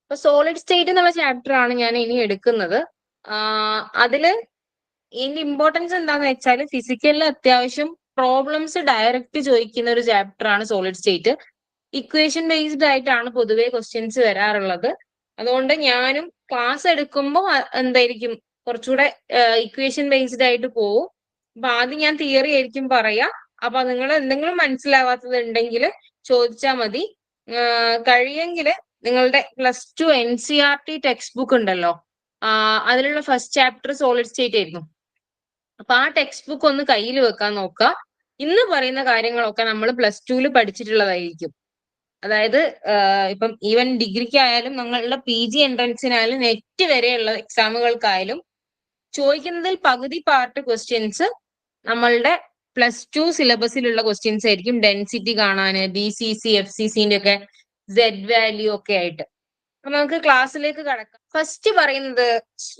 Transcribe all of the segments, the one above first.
അപ്പൊ solid state എന്നുള്ള chapter ആണ് ഞാൻ ഇനി എടുക്കുന്നത്. അതില് ഇതിന്റെ ഇമ്പോർട്ടൻസ് എന്താന്ന് വെച്ചാൽ ഫിസിക്കലിൽ അത്യാവശ്യം പ്രോബ്ലംസ് ഡയറക്റ്റ് ചോദിക്കുന്ന ഒരു ചാപ്റ്റർ ആണ് സോളിഡ് സ്റ്റേറ്റ്. ഇക്വേഷൻ ബേസ്ഡ് ആയിട്ടാണ് പൊതുവെ ക്വസ്റ്റ്യൻസ് വരാറുള്ളത്. അതുകൊണ്ട് ഞാനും ക്ലാസ് എടുക്കുമ്പോൾ എന്തായിരിക്കും കുറച്ചുകൂടെ ഇക്വേഷൻ ബേസ്ഡ് ആയിട്ട് പോവും. അപ്പൊ ആദ്യം ഞാൻ തിയറി ആയിരിക്കും പറയാ. അപ്പൊ നിങ്ങൾ എന്തെങ്കിലും മനസ്സിലാവാത്തത് ഉണ്ടെങ്കിൽ ചോദിച്ചാൽ മതി. കഴിയെങ്കിൽ നിങ്ങളുടെ +2 NCERT ടെക്സ്റ്റ് ബുക്ക് ഉണ്ടല്ലോ, അതിലുള്ള ഫസ്റ്റ് ചാപ്റ്റർ സോളിഡ് സ്റ്റേറ്റ് ആയിരുന്നു. അപ്പൊ ആ ടെക്സ്റ്റ് ബുക്ക് ഒന്ന് കയ്യിൽ വെക്കാൻ നോക്കുക. ഇന്ന് പറയുന്ന കാര്യങ്ങളൊക്കെ നമ്മൾ +2 പഠിച്ചിട്ടുള്ളതായിരിക്കും. അതായത് ഇപ്പം ഈവൻ ഡിഗ്രിക്കായാലും നിങ്ങളുടെ PG എൻട്രൻസിനായാലും നെറ്റ് വരെയുള്ള എക്സാമുകൾക്കായാലും ചോദിക്കുന്നതിൽ പകുതി പാർട്ട് ക്വസ്റ്റ്യൻസ് നമ്മളുടെ +2 സിലബസിലുള്ള ക്വസ്റ്റ്യൻസ് ആയിരിക്കും. ഡെൻസിറ്റി കാണാന്, BCC FCCന്റെ ഒക്കെ Z വാല്യൂ ഒക്കെ ആയിട്ട്. അപ്പൊ നമുക്ക് ക്ലാസ്സിലേക്ക് കടക്കാം. ഫസ്റ്റ് പറയുന്നത്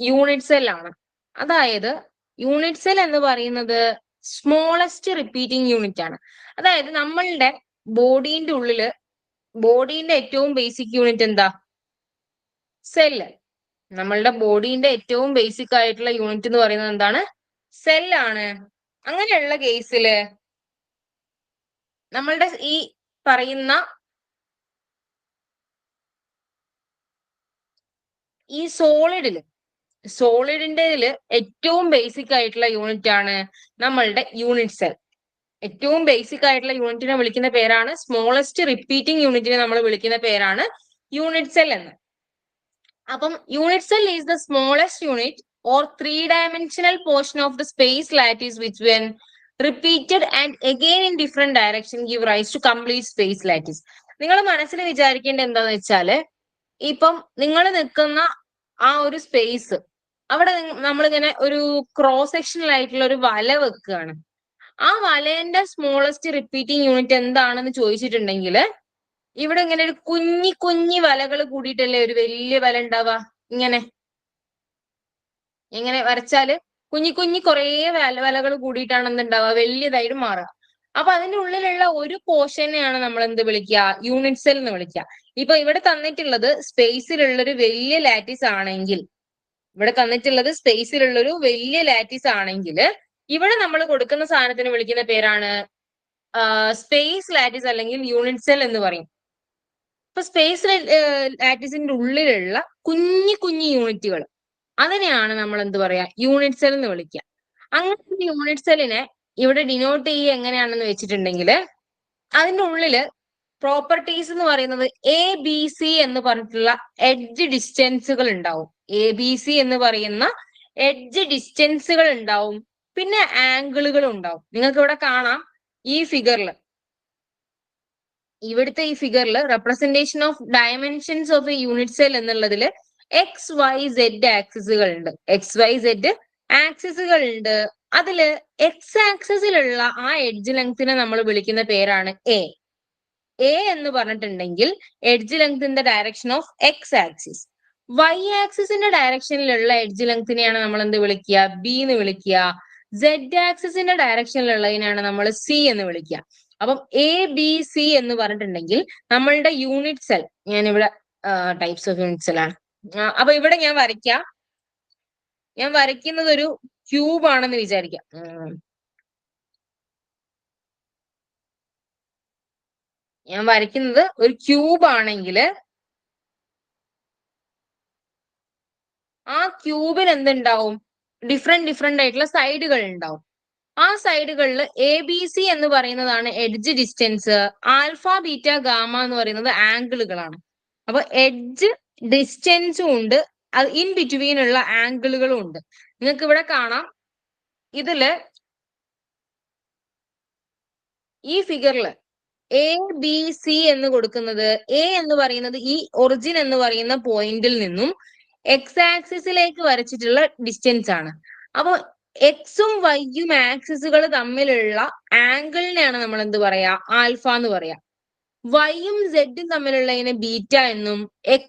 യൂണിറ്റ് സെൽ ആണ്. അതായത് യൂണിറ്റ് സെൽ എന്ന് പറയുന്നത് സ്മോളസ്റ്റ് റിപ്പീറ്റിംഗ് യൂണിറ്റ് ആണ്. അതായത് നമ്മളുടെ ബോഡീന്റെ ഉള്ളില് ബോഡീന്റെ ഏറ്റവും ബേസിക് യൂണിറ്റ് എന്താ? സെല്ല്. നമ്മളുടെ ബോഡീന്റെ ഏറ്റവും ബേസിക് ആയിട്ടുള്ള യൂണിറ്റ് എന്ന് പറയുന്നത് എന്താണ്? സെല്ലാണ്. അങ്ങനെയുള്ള കേസില് നമ്മളുടെ ഈ പറയുന്ന ഈ സോളിഡിന്റെ ഏറ്റവും ബേസിക് ആയിട്ടുള്ള യൂണിറ്റ് ആണ് നമ്മളുടെ യൂണിറ്റ് സെൽ. ഏറ്റവും ബേസിക് ആയിട്ടുള്ള യൂണിറ്റിനെ വിളിക്കുന്ന പേരാണ് സ്മോളസ്റ്റ് റിപ്പീറ്റിംഗ് യൂണിറ്റിനെ നമ്മൾ വിളിക്കുന്ന പേരാണ് യൂണിറ്റ് സെൽ എന്ന്. അപ്പം unit cell is the smallest unit or 3-dimensional portion of the space lattice which when repeated and again in different direction give rise to complete space lattice. നിങ്ങൾ മനസ്സിൽ വിചാരിക്കേണ്ടത് എന്താന്ന് വെച്ചാല്, ഇപ്പം നിങ്ങൾ നിൽക്കുന്ന ആ ഒരു സ്പേസ്, അവിടെ നമ്മളിങ്ങനെ ഒരു ക്രോസ് സെക്ഷണൽ ആയിട്ടുള്ള ഒരു വല വെക്കുകയാണ്. ആ വലേന്റെ സ്മോളസ്റ്റ് റിപ്പീറ്റിംഗ് യൂണിറ്റ് എന്താണെന്ന് ചോദിച്ചിട്ടുണ്ടെങ്കിൽ ഇവിടെ ഇങ്ങനെ ഒരു കുഞ്ഞി വലകൾ കൂടിയിട്ടല്ലേ ഒരു വലിയ വല ഉണ്ടാവുക. ഇങ്ങനെ വരച്ചാല് കുഞ്ഞി കുറേ വലകൾ കൂടിയിട്ടാണ് എന്തുണ്ടാവുക, വലിയതായിട്ട് മാറുക. അപ്പൊ അതിന്റെ ഉള്ളിലുള്ള ഒരു പോർഷനെയാണ് നമ്മൾ എന്ത് വിളിക്കുക? യൂണിറ്റ് സെൽ എന്ന് വിളിക്കുക. ഇപ്പൊ ഇവിടെ തന്നിട്ടുള്ളത് സ്പേസിലുള്ളൊരു വലിയ ലാറ്റിസ് ആണെങ്കിൽ ഇവിടെ നമ്മൾ കൊടുക്കുന്ന സാധനത്തിന് വിളിക്കുന്ന പേരാണ് സ്പേസ് ലാറ്റിസ് അല്ലെങ്കിൽ യൂണിറ്റ് സെൽ എന്ന് പറയും. ഇപ്പൊ സ്പേസ് ലാറ്റിസിന്റെ ഉള്ളിലുള്ള കുഞ്ഞി യൂണിറ്റുകൾ, അതിനെയാണ് നമ്മൾ എന്ത് പറയാ? യൂണിറ്റ് സെൽ എന്ന് വിളിക്കുക. അങ്ങനത്തെ യൂണിറ്റ് സെല്ലിനെ ഇവിടെ ഡിനോട്ട് ചെയ്യുക എങ്ങനെയാണെന്ന് വെച്ചിട്ടുണ്ടെങ്കിൽ, അതിന്റെ ഉള്ളില് പ്രോപ്പർട്ടീസ് എന്ന് പറയുന്നത് ABC എന്ന് പറഞ്ഞിട്ടുള്ള എഡ്ജ് ഡിസ്റ്റൻസുകൾ ഉണ്ടാവും. ABC എന്ന് പറയുന്ന എഡ്ജ് ഡിസ്റ്റൻസുകൾ ഉണ്ടാവും. പിന്നെ ആംഗിളുകൾ ഉണ്ടാവും. നിങ്ങൾക്ക് ഇവിടെ കാണാം ഈ ഫിഗറിൽ, representation of dimensions of a unit cell എന്നുള്ളതിൽ XYZ ആക്സിസുകൾ ഉണ്ട്. അതില് X ആക്സിസിലുള്ള ആ എഡ്ജ് ലെങ്തിനെ നമ്മൾ വിളിക്കുന്ന പേരാണ് A എന്ന് പറഞ്ഞിട്ടുണ്ടെങ്കിൽ edge length in the direction of X axis. Y ആക്സിസിന്റെ ഡയറക്ഷനിലുള്ള എഡ്ജ് ലെങ്തിനെയാണ് നമ്മൾ എന്ത് വിളിക്കുക? B എന്ന് വിളിക്കുക. Z ആക്സിസിന്റെ ഡയറക്ഷനിലുള്ളതിനാണ് നമ്മൾ C എന്ന് വിളിക്കുക. അപ്പം ABC എന്ന് പറഞ്ഞിട്ടുണ്ടെങ്കിൽ നമ്മളുടെ യൂണിറ്റ് സെൽ, ഞാനിവിടെ ടൈപ്സ് ഓഫ് യൂണിറ്റ് സെൽ ആണ്. അപ്പൊ ഇവിടെ ഞാൻ വരയ്ക്കുന്നത് ഒരു ക്യൂബ് ആണെന്ന് വിചാരിക്കാം. ഞാൻ വരയ്ക്കുന്നത് ഒരു ക്യൂബ് ആണെങ്കിൽ ആ ക്യൂബിന് എന്തുണ്ടാവും? ഡിഫറെന്റ് ആയിട്ടുള്ള സൈഡുകൾ ഉണ്ടാവും. ആ സൈഡുകളിൽ ABC എന്ന് പറയുന്നതാണ് edge distance, alpha beta gamma എന്ന് പറയുന്നത് ആംഗിളുകളാണ്. അപ്പൊ എഡ്ജ് ഡിസ്റ്റൻസും ഉണ്ട്, അത് ഇൻ ബിറ്റ്വീൻ ഉള്ള ആംഗിളുകളും ഉണ്ട്. നിങ്ങൾക്ക് ഇവിടെ കാണാം, ഇതില് ഈ ഫിഗറിൽ ABC എന്ന് കൊടുക്കുന്നത്, A എന്ന് പറയുന്നത് ഈ ഒറിജിൻ എന്ന് പറയുന്ന പോയിന്റിൽ നിന്നും X ആക്സിസിലേക്ക് വരച്ചിട്ടുള്ള ഡിസ്റ്റൻസ് ആണ്. അപ്പൊ Xും Yയും ആക്സിസുകൾ തമ്മിലുള്ള ആംഗിളിനെയാണ് നമ്മൾ എന്ത് പറയാ? ആൽഫ എന്ന് പറയാ. Yയും Zഉം തമ്മിലുള്ളതിനെ ബീറ്റ എന്നും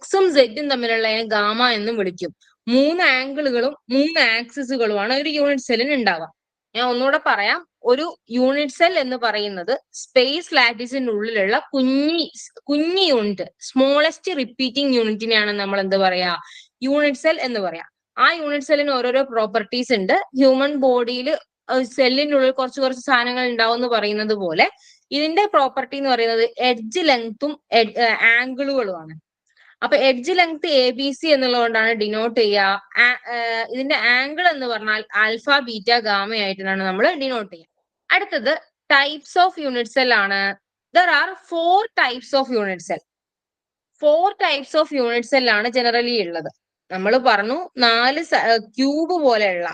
Xും Zഉം തമ്മിലുള്ളതിനെ ഗാമ എന്നും വിളിക്കും. 3 ആംഗിളുകളും 3 ആക്സിസുകളുമാണ് ഒരു യൂണിറ്റ് സെല്ലിന് ഉണ്ടാവുക. ഞാൻ ഒന്നുകൂടെ പറയാം. ഒരു യൂണിറ്റ് സെൽ എന്ന് പറയുന്നത് സ്പേസ് ലാറ്റിസിനുള്ളിലുള്ള കുഞ്ഞി യൂണിറ്റ്, സ്മോളസ്റ്റ് റിപ്പീറ്റിംഗ് യൂണിറ്റിനെയാണ് നമ്മൾ എന്ത് പറയാ, യൂണിറ്റ് സെൽ എന്ന് പറയാം. ആ യൂണിറ്റ് സെല്ലിന് ഓരോരോ പ്രോപ്പർട്ടീസ് ഉണ്ട്. ഹ്യൂമൻ ബോഡിയിൽ സെല്ലിനുള്ളിൽ കുറച്ച് സാധനങ്ങൾ ഉണ്ടാവും എന്ന് പറയുന്നത് പോലെ ഇതിന്റെ പ്രോപ്പർട്ടി എന്ന് പറയുന്നത് എഡ്ജ് ലെങ്ത്തും ആംഗിളുകളുമാണ്. അപ്പൊ എഡ്ജ് ലെങ്ത് ABC എന്നുള്ളതുകൊണ്ടാണ് ഡിനോട്ട് ചെയ്യുക. ഇതിന്റെ ആംഗിൾ എന്ന് പറഞ്ഞാൽ ആൽഫ ബീറ്റ ഗാമ ആയിട്ടാണ് നമ്മൾ ഡിനോട്ട് ചെയ്യുക. അടുത്തത് ടൈപ്സ് ഓഫ് യൂണിറ്റ് സെൽ ആണ്. There are 4 types of unit cell. 4 types of unit cell ആണ് ജനറലി ഉള്ളത്. നമ്മൾ പറഞ്ഞു 4 ക്യൂബ് പോലെയുള്ള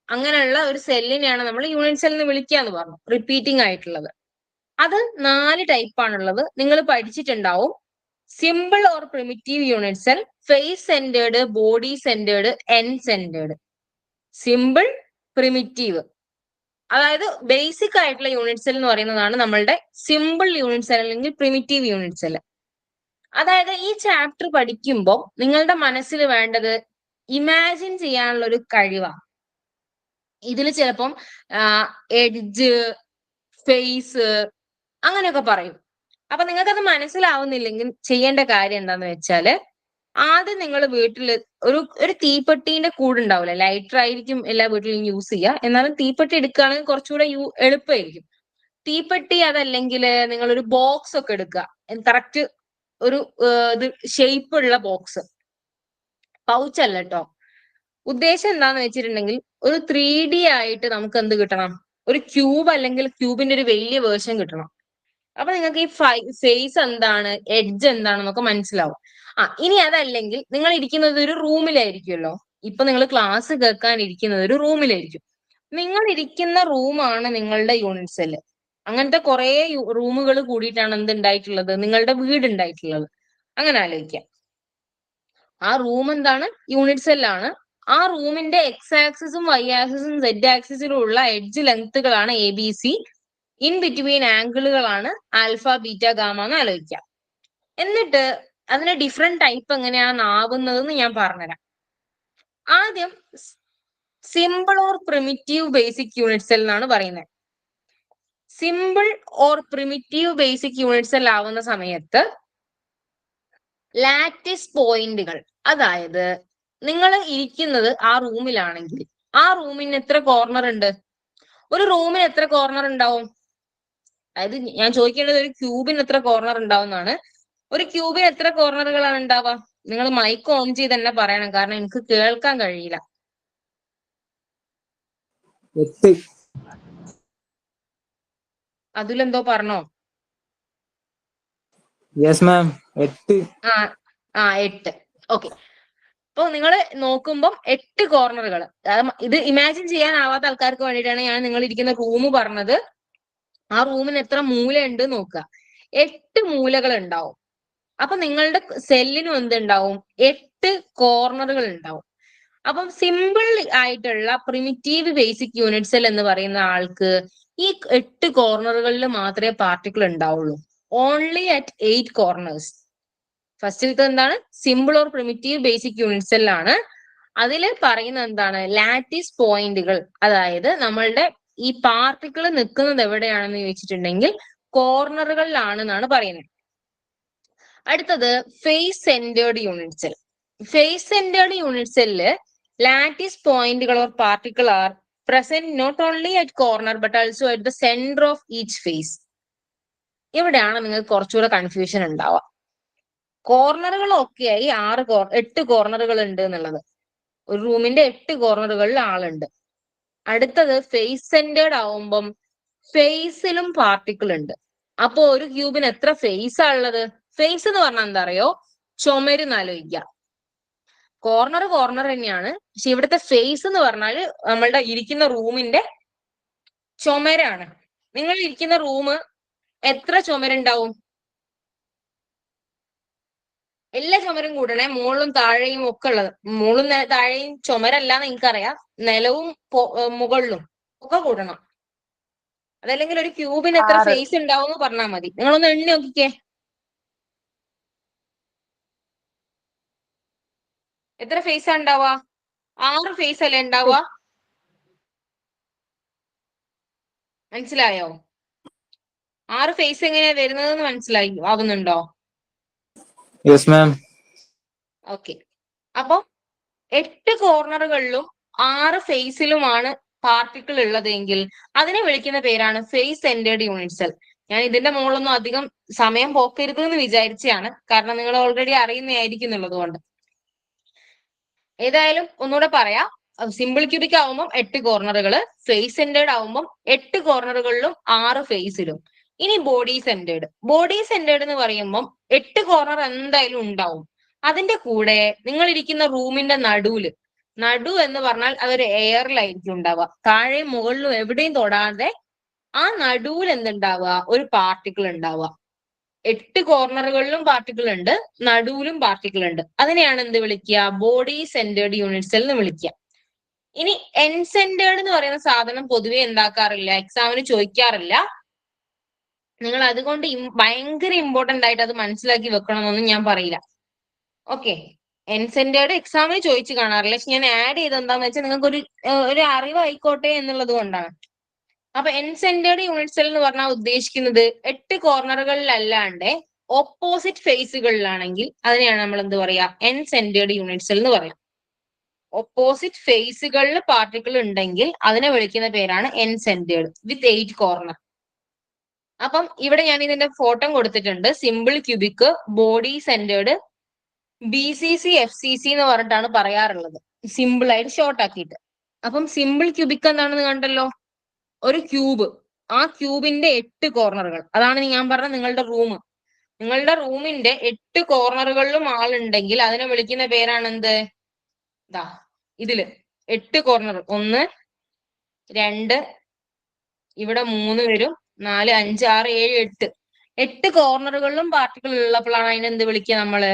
അങ്ങനെയുള്ള ഒരു സെല്ലിനെയാണ് നമ്മൾ യൂണിറ്റ് സെൽ എന്ന് വിളിക്കുക എന്ന് പറഞ്ഞു, റിപ്പീറ്റിംഗ് ആയിട്ടുള്ളത്. അത് 4 ടൈപ്പ് ആണുള്ളത്. നിങ്ങൾ പഠിച്ചിട്ടുണ്ടാവും. Simple or primitive unit cell, face centred, body centred, end centred. Simple, primitive, അതായത് ബേസിക് ആയിട്ടുള്ള യൂണിറ്റ് സെൽ എന്ന് പറയുന്നതാണ് നമ്മളുടെ സിമ്പിൾ യൂണിറ്റ് സെൽ അല്ലെങ്കിൽ പ്രിമിറ്റീവ് യൂണിറ്റ് സെൽ. അതായത് ഈ ചാപ്റ്റർ പഠിക്കുമ്പോൾ നിങ്ങളുടെ മനസ്സിൽ വേണ്ടത് ഇമാജിൻ ചെയ്യാനുള്ള ഒരു കഴിവാണ്. ഇതിൽ ചിലപ്പം എഡ്ജ്, ഫേസ് അങ്ങനെയൊക്കെ പറയും. അപ്പൊ നിങ്ങൾക്കത് മനസ്സിലാവുന്നില്ലെങ്കിൽ ചെയ്യേണ്ട കാര്യം എന്താന്ന് വെച്ചാല്, ആദ്യം നിങ്ങൾ വീട്ടിൽ ഒരു തീപ്പെട്ടിന്റെ കൂടുണ്ടാവില്ല, ലൈറ്റർ ആയിരിക്കും എല്ലാ വീട്ടിലും യൂസ് ചെയ്യുക. എന്നാലും തീപ്പെട്ടി എടുക്കുകയാണെങ്കിൽ കുറച്ചുകൂടെ എളുപ്പമായിരിക്കും. തീപ്പെട്ടി അതല്ലെങ്കിൽ നിങ്ങൾ ഒരു ബോക്സ് ഒക്കെ എടുക്കുക, കറക്റ്റ് ഒരു ഇത് ഷേപ്പ് ഉള്ള ബോക്സ്, പൗച്ച് അല്ല കേട്ടോ. ഉദ്ദേശം എന്താന്ന് വെച്ചിട്ടുണ്ടെങ്കിൽ ഒരു 3D ആയിട്ട് നമുക്ക് എന്ത് കിട്ടണം, ഒരു ക്യൂബ് അല്ലെങ്കിൽ ക്യൂബിന്റെ ഒരു വലിയ വേർഷൻ കിട്ടണം. അപ്പൊ നിങ്ങൾക്ക് ഈ ഫേസ് എന്താണ്, എഡ്ജ് എന്താണെന്നൊക്കെ മനസ്സിലാവും. ഇനി അതല്ലെങ്കിൽ നിങ്ങൾ ഇരിക്കുന്നത് ഒരു റൂമിലായിരിക്കുമല്ലോ. ഇപ്പൊ നിങ്ങൾ ക്ലാസ് കേൾക്കാൻ ഇരിക്കുന്നത് ഒരു റൂമിലായിരിക്കും. നിങ്ങൾ ഇരിക്കുന്ന റൂമാണ് നിങ്ങളുടെ യൂണിറ്റ് സെല്ല്. അങ്ങനത്തെ കുറെ റൂമുകൾ കൂടിയിട്ടാണ് എന്തുണ്ടായിട്ടുള്ളത്, നിങ്ങളുടെ വീട് ഉണ്ടായിട്ടുള്ളത്. അങ്ങനെ ആലോചിക്കാം. ആ റൂം എന്താണ്, യൂണിറ്റ് സെല്ലാണ്. ആ റൂമിന്റെ എക്സ് ആക്സിസും വൈ ആക്സിസും സെഡ് ആക്സിസിലും ഉള്ള എഡ്ജ് ലെങ്ത്തുകളാണ് ABC. ഇൻ ബിറ്റ്വീൻ ആംഗിളുകളാണ് ആൽഫ ബീറ്റ ഗാമ എന്ന് ആലോചിക്കാം. എന്നിട്ട് അതിന്റെ ഡിഫറെന്റ് ടൈപ്പ് എങ്ങനെയാണ് ആവുന്നതെന്ന് ഞാൻ പറഞ്ഞുതരാം. ആദ്യം simple or primitive basic unit cell എന്നാണ് പറയുന്നത്. Simple or primitive basic unit cell ആവുന്ന സമയത്ത് ലാറ്റിസ് പോയിന്റുകൾ, അതായത് നിങ്ങൾ ഇരിക്കുന്നത് ആ റൂമിലാണെങ്കിൽ ആ റൂമിന് എത്ര കോർണർ ഉണ്ട്, ഒരു റൂമിന് എത്ര കോർണർ ഉണ്ടാവും? അതായത് ഞാൻ ചോദിക്കേണ്ടത് ഒരു ക്യൂബിന് എത്ര കോർണർ ഉണ്ടാവും എന്നാണ്. ഒരു ക്യൂബിന് എത്ര കോർണറുകളാണ് ഉണ്ടാവുക? നിങ്ങൾ മൈക്ക് ഓൺ ചെയ്ത് തന്നെ പറയണം, കാരണം എനിക്ക് കേൾക്കാൻ കഴിയില്ല. 8. അതിലെന്തോ പറഞ്ഞോ? Yes ma'am, 8. 8. ഓക്കെ. അപ്പൊ നിങ്ങൾ നോക്കുമ്പോൾ 8 കോർണറുകൾ. ഇത് ഇമാജിൻ ചെയ്യാനാവാത്ത ആൾക്കാർക്ക് വേണ്ടിയിട്ടാണ് ഞാൻ നിങ്ങൾ ഇരിക്കുന്ന റൂം പറഞ്ഞത്. ആ റൂമിന് എത്ര മൂലയുണ്ട് നോക്കുക. 8 മൂലകൾ ഉണ്ടാവും. അപ്പൊ നിങ്ങളുടെ സെല്ലിനും എന്തുണ്ടാവും, 8 കോർണറുകൾ ഉണ്ടാവും. അപ്പം സിമ്പിൾ ആയിട്ടുള്ള പ്രിമിറ്റീവ് ബേസിക് യൂണിറ്റ് സെൽ എന്ന് പറയുന്ന ആൾക്ക് ഈ 8 കോർണറുകളിൽ മാത്രമേ പാർട്ടിക്കിൾ ഉണ്ടാവുള്ളൂ. Only at 8 corners. ഫസ്റ്റിലത്തെ എന്താണ്, simple or primitive basic unit cell ആണ്. അതിൽ പറയുന്നത് എന്താണ്, ലാറ്റിസ് പോയിന്റുകൾ, അതായത് നമ്മളുടെ ഈ പാർട്ടിക്കിൾ നിൽക്കുന്നത് എവിടെയാണെന്ന് ചോദിച്ചിട്ടുണ്ടെങ്കിൽ കോർണറുകളിലാണെന്നാണ് പറയുന്നത്. അടുത്തത് face centred unit cell. Face centred unit cell lattice പോയിന്റുകൾ or particle are present not only at corner but also at the centre of each face. ഇവിടെയാണ് നിങ്ങൾക്ക് കുറച്ചുകൂടെ കൺഫ്യൂഷൻ ഉണ്ടാവുക. കോർണറുകൾ ഒക്കെയായി 8 കോർണറുകൾ ഉണ്ട് എന്നുള്ളത്. ഒരു റൂമിന്റെ 8 കോർണറുകളിൽ ആളുണ്ട്. അടുത്തത് ഫേസ് സെന്റേർഡ് ആവുമ്പം ഫേസിലും പാർട്ടിക്കിൾ ഉണ്ട്. അപ്പൊ ഒരു ക്യൂബിന് എത്ര ഫേസ് ആ ഉള്ളത്? ഫേസ് എന്ന് പറഞ്ഞാൽ എന്താ അറിയോ, ചുമര് ആലോചിക്കുക. കോർണർ തന്നെയാണ്, പക്ഷെ ഇവിടുത്തെ ഫേസ് എന്ന് പറഞ്ഞാൽ നമ്മളുടെ ഇരിക്കുന്ന റൂമിന്റെ ചുമരാണ്. നിങ്ങൾ ഇരിക്കുന്ന റൂം എത്ര ചുമരുണ്ടാവും? എല്ലാ ചുമരും കൂടണേ, മുകളിലും താഴെയും ഒക്കെ ഉള്ളത്. മുകളും താഴെയും ചുമരല്ലാന്ന് എനിക്കറിയാം, നിലവും മുകളിലും ഒക്കെ കൂടണം. അതല്ലെങ്കിൽ ഒരു ക്യൂബിന് എത്ര ഫേസ് ഉണ്ടാവും എന്ന് പറഞ്ഞാൽ മതി. നിങ്ങളൊന്ന് എണ്ണി നോക്കിക്കേ, എത്ര ഫേസ് ഉണ്ടാവുക? 6 ഫേസ് അല്ലേ ഉണ്ടാവുക? മനസ്സിലായോ? 6 ഫേസ് എങ്ങനെയാ വരുന്നതെന്ന് മനസ്സിലായി ആവുന്നുണ്ടോ? Yes ma'am. ഓക്കെ. അപ്പൊ 8 കോർണറുകളിലും 6 ഫേസിലുമാണ് പാർട്ടിക്കിൾ ഉള്ളതെങ്കിൽ അതിനെ വിളിക്കുന്ന പേരാണ് ഫേസ് സെന്റേർഡ് യൂണിറ്റ് സെൽ. ഞാൻ ഇതിന്റെ മുകളിലൊന്നും അധികം സമയം പോക്കരുത് എന്ന് വിചാരിച്ചാണ്, കാരണം നിങ്ങൾ ഓൾറെഡി അറിയുന്നതായിരിക്കും എന്നുള്ളത് കൊണ്ട്. ഏതായാലും ഒന്നുകൂടെ പറയാം. സിമ്പിൾ ക്യൂബിക് ആവുമ്പോൾ 8 കോർണറുകൾ, ഫേസ് സെന്റേർഡ് ആവുമ്പോൾ 8 കോർണറുകളിലും 6 ഫേസിലും. ഇനി ബോഡി സെന്റേർഡ്. ബോഡി സെന്റേർഡ് എന്ന് പറയുമ്പോൾ 8 കോർണർ എന്തായാലും ഉണ്ടാവും. അതിന്റെ കൂടെ നിങ്ങൾ ഇരിക്കുന്ന റൂമിന്റെ നടു എന്ന് പറഞ്ഞാൽ അതൊരു എയറിലായിരിക്കും ഉണ്ടാവുക. താഴെയും മുകളിലും എവിടെയും തൊടാതെ ആ നടുവിൽ എന്തുണ്ടാവുക? ഒരു പാർട്ടിക്കിൾ ഉണ്ടാവുക. 8 കോർണറുകളിലും പാർട്ടിക്കിൾ ഉണ്ട്, നടുവിലും പാർട്ടിക്കിൾ ഉണ്ട്. അതിനെയാണ് എന്ത് വിളിക്കുക? ബോഡി സെന്റേർഡ് യൂണിറ്റ് സെൽ എന്ന് വിളിക്കുക. ഇനി എൻ സെന്റേർഡ് എന്ന് പറയുന്ന സാധനം പൊതുവെ എന്താക്കാറില്ല, എക്സാമിന് ചോദിക്കാറില്ല. നിങ്ങൾ അതുകൊണ്ട് ഭയങ്കര ഇമ്പോർട്ടന്റ് ആയിട്ട് അത് മനസ്സിലാക്കി വെക്കണമെന്നൊന്നും ഞാൻ പറയില്ല. ഓക്കെ. എൻ സെന്റേർഡ് എക്സാമിന് ചോദിച്ചു കാണാറില്ല. പക്ഷെ ഞാൻ ആഡ് ചെയ്ത് എന്താന്ന് വെച്ചാൽ നിങ്ങൾക്ക് ഒരു അറിവായിക്കോട്ടെ എന്നുള്ളത് കൊണ്ടാണ്. അപ്പൊ എൻ സെന്റേർഡ് യൂണിറ്റ് സെൽ എന്ന് പറഞ്ഞാൽ ഉദ്ദേശിക്കുന്നത് 8 കോർണറുകളിലല്ലാണ്ട് ഓപ്പോസിറ്റ് ഫേസുകളിലാണെങ്കിൽ അതിനെയാണ് നമ്മൾ എന്ത് പറയാ? എൻ സെന്റേർഡ് യൂണിറ്റ് സെൽ എന്ന് പറയാം. ഓപ്പോസിറ്റ് ഫേസുകളിൽ പാർട്ടിക്കിൾ ഉണ്ടെങ്കിൽ അതിനെ വിളിക്കുന്ന പേരാണ് എൻ സെന്റേർഡ് വിത്ത് 8 കോർണർ. അപ്പം ഇവിടെ ഞാൻ ഇതിന്റെ ഫോട്ടോ കൊടുത്തിട്ടുണ്ട്. Simple cubic, body centred, BCC, FCC എന്ന് പറഞ്ഞിട്ടാണ് പറയാറുള്ളത്, സിമ്പിൾ ആയിട്ട് ഷോർട്ട് ആക്കിയിട്ട്. അപ്പം സിമ്പിൾ ക്യൂബിക് എന്താണെന്ന് കണ്ടല്ലോ, ഒരു ക്യൂബ്. ആ ക്യൂബിന്റെ 8 കോർണറുകൾ, അതാണ് ഞാൻ പറഞ്ഞ നിങ്ങളുടെ റൂം. നിങ്ങളുടെ റൂമിന്റെ 8 കോർണറുകളിലും ആളുണ്ടെങ്കിൽ അതിനെ വിളിക്കുന്ന പേരാണ് എന്ത്? ഇതാ ഇതില് 8 കോർണർ, 1, 2, ഇവിടെ 3 വരും, 4, 5, 6, 7, 8 കോർണറുകളിലും പാർട്ടിക്കിൾ ഉള്ളപ്പോഴാണ് അതിനെന്ത് വിളിക്കുക? നമ്മള്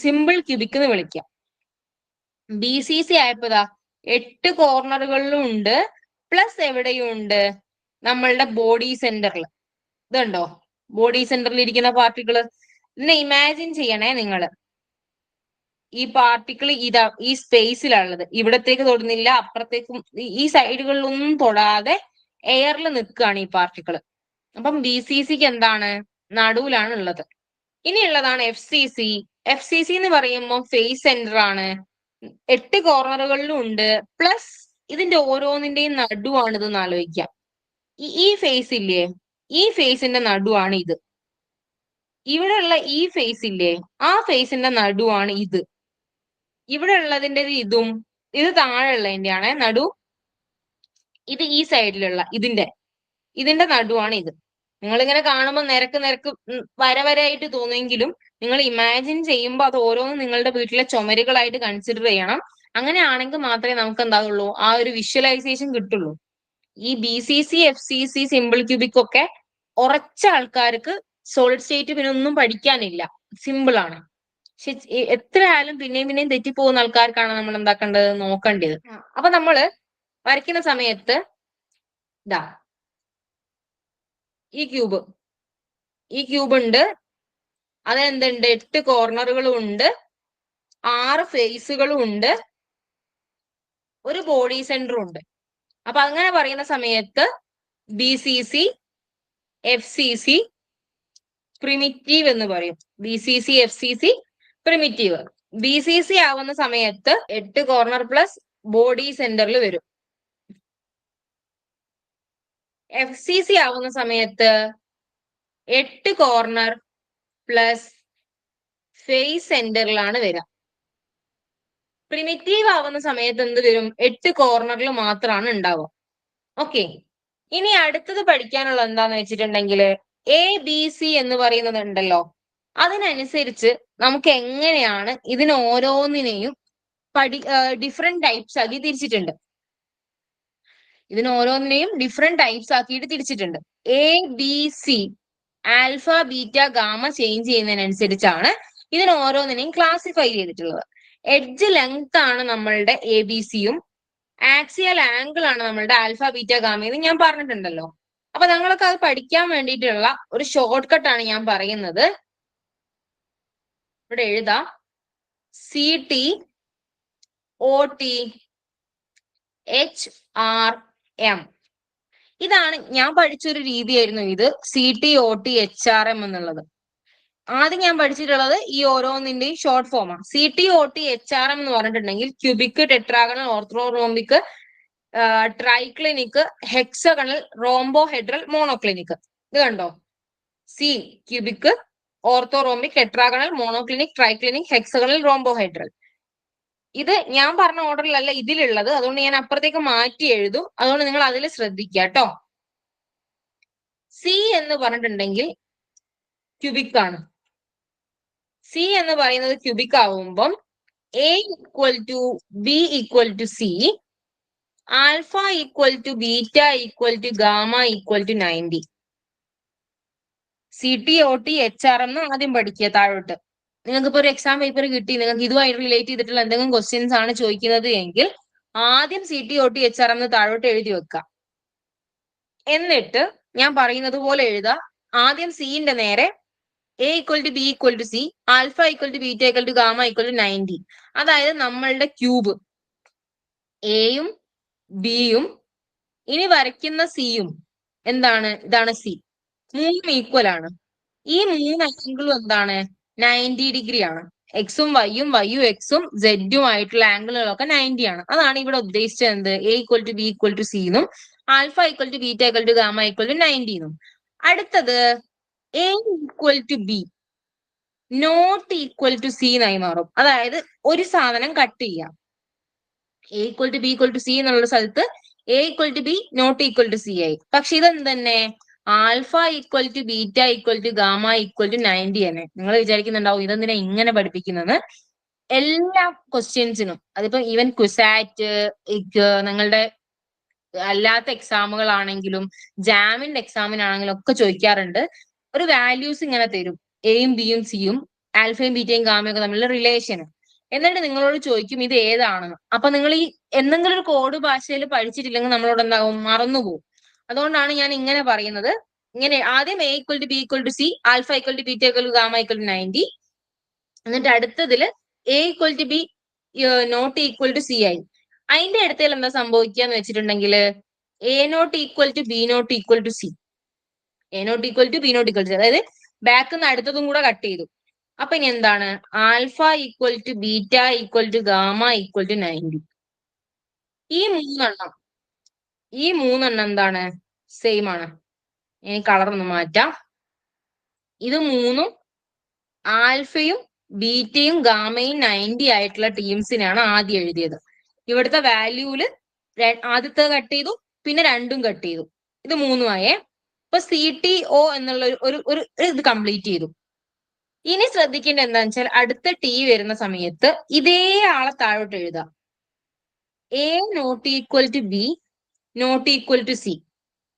സിമ്പിൾ ക്യൂബിക് എന്ന് വിളിക്കാം. BCC ആയപ്പോതാ 8 കോർണറുകളിലും ഉണ്ട്, പ്ലസ് എവിടെയും ഉണ്ട്? നമ്മളുടെ ബോഡി സെന്ററിൽ. ഇതുണ്ടോ ബോഡി സെന്ററിൽ ഇരിക്കുന്ന പാർട്ടിക്കിള്? ഇതിനെ ഇമാജിൻ ചെയ്യണേ നിങ്ങള്. ഈ പാർട്ടിക്കിൾ ഇതാ ഈ സ്പേസിലുള്ളത്, ഇവിടത്തേക്ക് തൊടുന്നില്ല, അപ്പുറത്തേക്കും ഈ സൈഡുകളിലൊന്നും തൊടാതെ എയറിൽ നിൽക്കുകയാണ് ഈ പാർട്ടിക്കിള്. അപ്പം BCCക്ക് എന്താണ്? നടുവിലാണ് ഉള്ളത്. ഇനിയുള്ളതാണ് FCC. FCC എന്ന് പറയുമ്പോൾ ഫേസ് സെന്റർ ആണ്, 8 കോർണറുകളിലും ഉണ്ട്, പ്ലസ് ഇതിന്റെ ഓരോന്നിന്റെയും നടുവാണ് ഇതെന്ന് ആലോചിക്കാം. ഈ ഫേസ് ഇല്ലേ, ഈ ഫേസിന്റെ നടുവാണ് ഇത്. ഇവിടെ ഉള്ള ഈ ഫേസ് ഇല്ലേ, ആ ഫേസിന്റെ നടുവാണ് ഇത്. ഇവിടെ ഉള്ളതിന്റെ ഇതും, ഇത് താഴെ ഉള്ളതിന്റെയാണ് നടു. ഇത് ഈ സൈഡിലുള്ള ഇതിന്റെ നടുവാണ് ഇത്. നിങ്ങൾ ഇങ്ങനെ കാണുമ്പോൾ നിരക്ക് വരവരായിട്ട് തോന്നുമെങ്കിലും നിങ്ങൾ ഇമാജിൻ ചെയ്യുമ്പോൾ അത് ഓരോന്നും നിങ്ങളുടെ വീട്ടിലെ ചുമരുകളായിട്ട് കൺസിഡർ ചെയ്യണം. അങ്ങനെയാണെങ്കിൽ മാത്രമേ നമുക്ക് എന്താകുള്ളൂ, ആ ഒരു വിഷ്വലൈസേഷൻ കിട്ടുള്ളൂ. ഈ BCC, FCC, സിമ്പിൾ ക്യൂബിക് ഒക്കെ ഉറച്ച ആൾക്കാർക്ക് സോളിഡ് സ്റ്റേറ്റ് പിന്നെ ഒന്നും പഠിക്കാനില്ല, സിമ്പിൾ ആണ്. പക്ഷെ എത്ര ആയാലും പിന്നെയും തെറ്റിപ്പോകുന്ന ആൾക്കാർക്കാണ് നമ്മൾ എന്താക്കേണ്ടത്, നോക്കേണ്ടത്. അപ്പൊ നമ്മള് വരയ്ക്കുന്ന സമയത്ത് ഇതാ ഈ ക്യൂബ് ഉണ്ട്, അതിനെന്തുണ്ട്? 8 കോർണറുകളും ഉണ്ട്, 6 ഫേസുകളും ഉണ്ട്, ഒരു ബോഡി സെന്ററും ഉണ്ട്. അപ്പൊ അങ്ങനെ പറയുന്ന സമയത്ത് BCC, FCC പ്രിമിറ്റീവ് എന്ന് പറയും. BCC, FCC primitive. BCC ആവുന്ന സമയത്ത് 8 കോർണർ പ്ലസ് ബോഡി സെന്ററിൽ വരും. FCC ആവുന്ന സമയത്ത് 8 കോർണർ പ്ലസ് ഫേസ് സെന്ററിലാണ് വരിക. പ്രിമിറ്റീവ് ആവുന്ന സമയത്ത് എന്ത് വരും? 8 കോർണറിൽ മാത്രമാണ് ഉണ്ടാവുക. ഓക്കെ. ഇനി അടുത്തത് പഠിക്കാനുള്ള എന്താന്ന് വെച്ചിട്ടുണ്ടെങ്കിൽ ABC എന്ന് പറയുന്നത് ഉണ്ടല്ലോ, അതിനനുസരിച്ച് നമുക്ക് എങ്ങനെയാണ് ഇതിന് ഓരോന്നിനെയും ഡിഫറെന്റ് ടൈപ്സ് ആക്കി തിരിച്ചിട്ടുണ്ട്. ഇതിന് ഓരോന്നിനെയും ഡിഫറെന്റ് ടൈപ്സ് ആക്കിയിട്ട് തിരിച്ചിട്ടുണ്ട്. ABC alpha, beta, gamma change ചെയ്യുന്നതിനനുസരിച്ചാണ് ഇതിന് ഓരോന്നിനെയും ക്ലാസിഫൈ ചെയ്തിട്ടുള്ളത്. എഡ്ജ് ലെങ്ത് ആണ് നമ്മളുടെ ABCയും, ആക്സിയൽ ആംഗിൾ ആണ് നമ്മളുടെ ആൽഫ, ബീറ്റ, ഗാമ എന്ന് ഞാൻ പറഞ്ഞിട്ടുണ്ടല്ലോ. അപ്പൊ ഞങ്ങൾക്ക് അത് പഠിക്കാൻ വേണ്ടിയിട്ടുള്ള ഒരു ഷോർട്ട് കട്ട് ആണ് ഞാൻ പറയുന്നത്. ഇവിടെ എഴുതാം, CT, OT, HRM. ഇതാണ് ഞാൻ പഠിച്ചൊരു രീതിയായിരുന്നു ഇത് CTOT HRM എന്നുള്ളത്. ആദ്യം ഞാൻ പഠിച്ചിട്ടുള്ളത് ഈ ഓരോന്നിന്റെയും ഷോർട്ട് ഫോമാണ്. CTOT HRM എന്ന് പറഞ്ഞിട്ടുണ്ടെങ്കിൽ cubic, tetragonal, orthorhombic, triclinic, hexagonal, rhombohedral, monoclinic. ഇത് കണ്ടോ? C cubic, orthorhombic, tetragonal, monoclinic, triclinic, hexagonal, rhombohedral. ഇത് ഞാൻ പറഞ്ഞ ഓർഡറിലല്ല ഇതിലുള്ളത്, അതുകൊണ്ട് ഞാൻ അപ്പുറത്തേക്ക് മാറ്റി എഴുതും. അതുകൊണ്ട് നിങ്ങൾ അതിൽ ശ്രദ്ധിക്കുക കേട്ടോ. സി എന്ന് പറഞ്ഞിട്ടുണ്ടെങ്കിൽ ക്യൂബിക് ആണ്. സി എന്ന് പറയുന്നത് ക്യൂബിക് ആവുമ്പം A equal to B equal to C, alpha equal to beta equal to gamma equal to 90. CTOT HRM എന്ന് ആദ്യം പഠിക്കുക താഴോട്ട്. നിങ്ങൾക്ക് ഇപ്പൊ ഒരു എക്സാം പേപ്പർ കിട്ടി, നിങ്ങൾക്ക് ഇതുമായി റിലേറ്റ് ചെയ്തിട്ടുള്ള എന്തെങ്കിലും ക്വസ്റ്റ്യൻസ് ആണ് ചോദിക്കുന്നത് എങ്കിൽ ആദ്യം CTOT HRM എന്ന് താഴോട്ട് എഴുതി വെക്കുക. എന്നിട്ട് ഞാൻ പറയുന്നത് പോലെ എഴുതുക. ആദ്യം സിന്റെ നേരെ A equal to B equal to C, alpha equal to beta equal to gamma equal to 90. അതായത് നമ്മളുടെ ക്യൂബ് എയും ബിയും ഇനി വരയ്ക്കുന്ന സിയും എന്താണ്? ഇതാണ് സി. മൂന്നും ഈക്വൽ ആണ്. ഈ മൂന്ന് ആംഗിളും എന്താണ്? 90 ഡിഗ്രി ആണ്. എക്സും വൈയും എക്സും സെഡും ആയിട്ടുള്ള ആംഗിളുകളൊക്കെ 90 ആണ്. അതാണ് ഇവിടെ ഉദ്ദേശിച്ചത്. എന്ത്? A equal to B equal to C എന്നും alpha equal to beta equal to gamma equal to 90 എന്നും. അടുത്തത് A equal to B not equal to C എന്നായി മാറും. അതായത് ഒരു സാധനം കട്ട് ചെയ്യാം. A equal to B equal to C എന്നുള്ള സ്ഥലത്ത് A equal to B not equal to C ആയി. പക്ഷെ ഇതെന്ത് തന്നെ? Alpha equal to beta equal to gamma equal to 90 തന്നെ. നിങ്ങൾ വിചാരിക്കുന്നുണ്ടാവും ഇതെന്തിനാ ഇങ്ങനെ പഠിപ്പിക്കുന്നത്? എല്ലാ ക്വസ്റ്റ്യൻസിനും, അതിപ്പോ ഈവൻ ക്വിസാറ്റ്, നിങ്ങളുടെ അല്ലാത്ത എക്സാമുകളാണെങ്കിലും ജാമിന്റെ എക്സാമിനാണെങ്കിലും ഒക്കെ ചോദിക്കാറുണ്ട്. ഒരു വാല്യൂസ് ഇങ്ങനെ തരും, എയും ബിയും സിയും ആൽഫയും ബീറ്റയും ഗാമയും ഒക്കെ തമ്മിലുള്ള റിലേഷൻ. എന്നിട്ട് നിങ്ങളോട് ചോദിക്കും ഇത് ഏതാണെന്ന്. അപ്പൊ നിങ്ങൾ ഈ എന്തെങ്കിലും ഒരു കോഡ് ഭാഷയിൽ പഠിച്ചിട്ടില്ലെങ്കിൽ നമ്മളോട് എന്താകും? മറന്നുപോകും. അതുകൊണ്ടാണ് ഞാൻ ഇങ്ങനെ പറയുന്നത്. ഇങ്ങനെ ആദ്യം A equal to B equal to C, alpha equal to beta equal to gamma equal to 90. എന്നിട്ട് അടുത്തതില് A equal to B not equal to C ആയി. അതിന്റെ അടുത്തതിൽ എന്താ സംഭവിക്കുക എന്ന് വെച്ചിട്ടുണ്ടെങ്കിൽ A not equal to B not equal to C, A not equal to B not equal to C. അതായത് ബാക്ക് നിന്ന് അടുത്തതും കൂടെ കട്ട് ചെയ്തു. അപ്പൊ ഇനി എന്താണ്? Alpha equal to beta equal to gamma equal to 90. ഈ മൂന്നെണ്ണം എന്താണ്? സെയിം ആണ്. ഇനി കളർ ഒന്ന് മാറ്റാം. ഇത് മൂന്നും ആൽഫയും ബീറ്റയും ഗാമയും 90 ആയിട്ടുള്ള ടീംസിനാണ് ആദ്യം എഴുതിയത്. ഇവിടുത്തെ വാല്യൂല് ആദ്യത്തെ കട്ട് ചെയ്തു, പിന്നെ രണ്ടും കട്ട് ചെയ്തു. ഇത് മൂന്നുമായേ. ഇപ്പൊ CTO എന്നുള്ള ഒരു ഇത് കംപ്ലീറ്റ് ചെയ്തു. ഇനി ശ്രദ്ധിക്കേണ്ടത് എന്താണെന്ന് വെച്ചാൽ അടുത്ത T വരുന്ന സമയത്ത് ഇതേ ആളെ താഴോട്ട് എഴുതാം. A not equal to B not equal to C,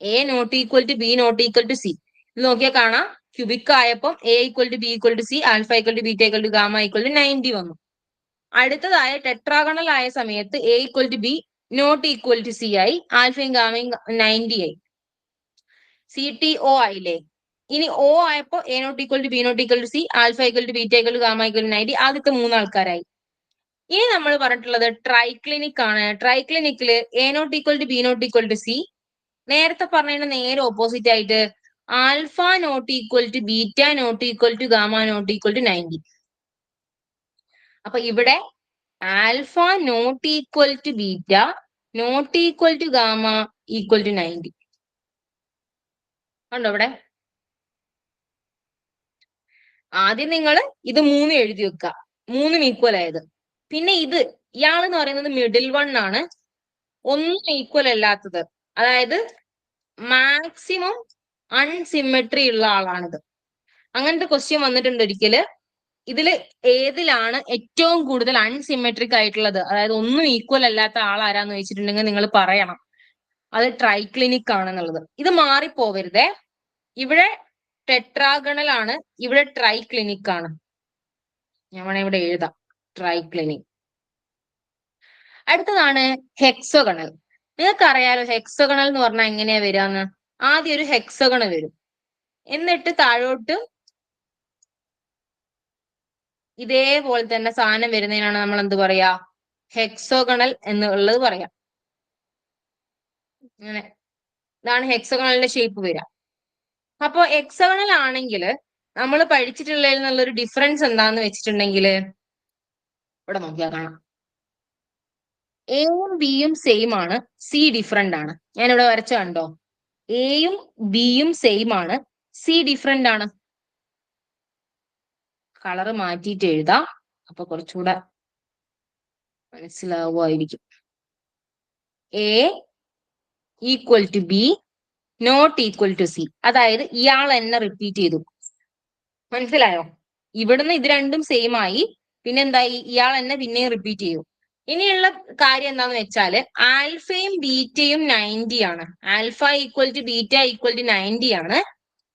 A not equal to B not equal to C. ഇത് നോക്കിയാൽ കാണാം ക്യൂബിക് ആയപ്പോൾ A equal to B equal to C, alpha equal to beta equal to gamma equal to 90 വന്നു. അടുത്തതായ tetragonal ആയ സമയത്ത് A equal to B not equal to C ആയി, ആൽഫയും ഗാമയും 90 ആയി. CTO ആയില്ലേ? ഇനി O ആയപ്പോ A not equal to B not equal to C, alpha equal to beta equal to gamma equal to 90. ആദ്യത്തെ മൂന്നാൾക്കാരായി. ഇനി നമ്മൾ പറഞ്ഞിട്ടുള്ളത് ട്രൈക്ലിനിക് ആണ്. ട്രൈക്ലിനിക്കില് A not equal to B not equal to C, നേരത്തെ പറഞ്ഞതിന് നേരെ ഓപ്പോസിറ്റ് ആയിട്ട് alpha not equal to beta not equal to gamma not equal to 90. അപ്പൊ ഇവിടെ alpha not equal to beta not equal to gamma equal to 90. കണ്ടോ ഇവിടെ? ആദ്യം നിങ്ങൾ ഇത് മൂന്നും എഴുതി വെക്കുക, മൂന്നും ഈക്വൽ ആയത്. പിന്നെ ഇയാളെന്ന് പറയുന്നത് മിഡിൽ വൺ ആണ്, ഒന്നും ഈക്വൽ അല്ലാത്തത്. അതായത് മാക്സിമം അൺസിമെട്രി ഉള്ള ആളാണിത്. അങ്ങനത്തെ ക്വസ്റ്റ്യൻ വന്നിട്ടുണ്ട് ഒരിക്കല്. ഇതില് ഏതിലാണ് ഏറ്റവും കൂടുതൽ അൺസിമെട്രിക് ആയിട്ടുള്ളത്, അതായത് ഒന്നും ഈക്വൽ അല്ലാത്ത ആൾ ആരാന്ന് വെച്ചിട്ടുണ്ടെങ്കിൽ നിങ്ങൾ പറയണം അത് ട്രൈക്ലിനിക് ആണെന്നുള്ളത്. ഇത് മാറിപ്പോവരുതേ. ഇവിടെ ടെട്രാഗണൽ ആണ്, ഇവിടെ ട്രൈക്ലിനിക് ആണ്. ഞാൻ വേണേ ഇവിടെ എഴുതാം ട്രൈക്ലിനിക്. അടുത്തതാണ് ഹെക്സഗണൽ. നിങ്ങൾക്കറിയാലോ ഹെക്സഗണൽ എന്ന് പറഞ്ഞാൽ എങ്ങനെയാ വരാന്ന്? ആദ്യം ഒരു ഹെക്സഗൺ വരും, എന്നിട്ട് താഴോട്ട് ഇതേപോലെ തന്നെ സാധനം വരുന്നതിനാണ് നമ്മൾ എന്ത് പറയാ? ഹെക്സോഗണൽ എന്നുള്ളത് പറയാം. അങ്ങനെ ഇതാണ് ഹെക്സഗണലിന്റെ ഷേപ്പ് വരിക. അപ്പൊ ഹെക്സഗണൽ ആണെങ്കിൽ നമ്മൾ പഠിച്ചിട്ടുള്ളതിൽ നിന്നുള്ളൊരു ഡിഫറൻസ് എന്താന്ന് വെച്ചിട്ടുണ്ടെങ്കിൽ ഇവിടെ നോക്കിയാൽ കാണാം. എയും ബിയും സെയിം ആണ്, സി ഡിഫറെന്റ് ആണ്. ഞാൻ ഇവിടെ വരച്ച കണ്ടോ, എയും ബിയും സെയിം ആണ്, സി ഡിഫറെന്റ് ആണ്. കളറ് മാറ്റിയിട്ട് എഴുതാം, അപ്പൊ കുറച്ചുകൂടെ മനസ്സിലാവുമായിരിക്കും. A equal to B not equal to C. അതായത് ഇയാൾ എന്നെ റിപ്പീറ്റ് ചെയ്തു. മനസ്സിലായോ? ഇവിടുന്ന് ഇത് രണ്ടും സെയിം ആയി, പിന്നെ എന്തായി, ഇയാൾ എന്നെ പിന്നെയും റിപ്പീറ്റ് ചെയ്തു. ഇനിയുള്ള കാര്യം എന്താന്ന് വെച്ചാല് ആൽഫയും ബീറ്റയും 90 ആണ്. Alpha equal to beta equal to 90 ആണ്.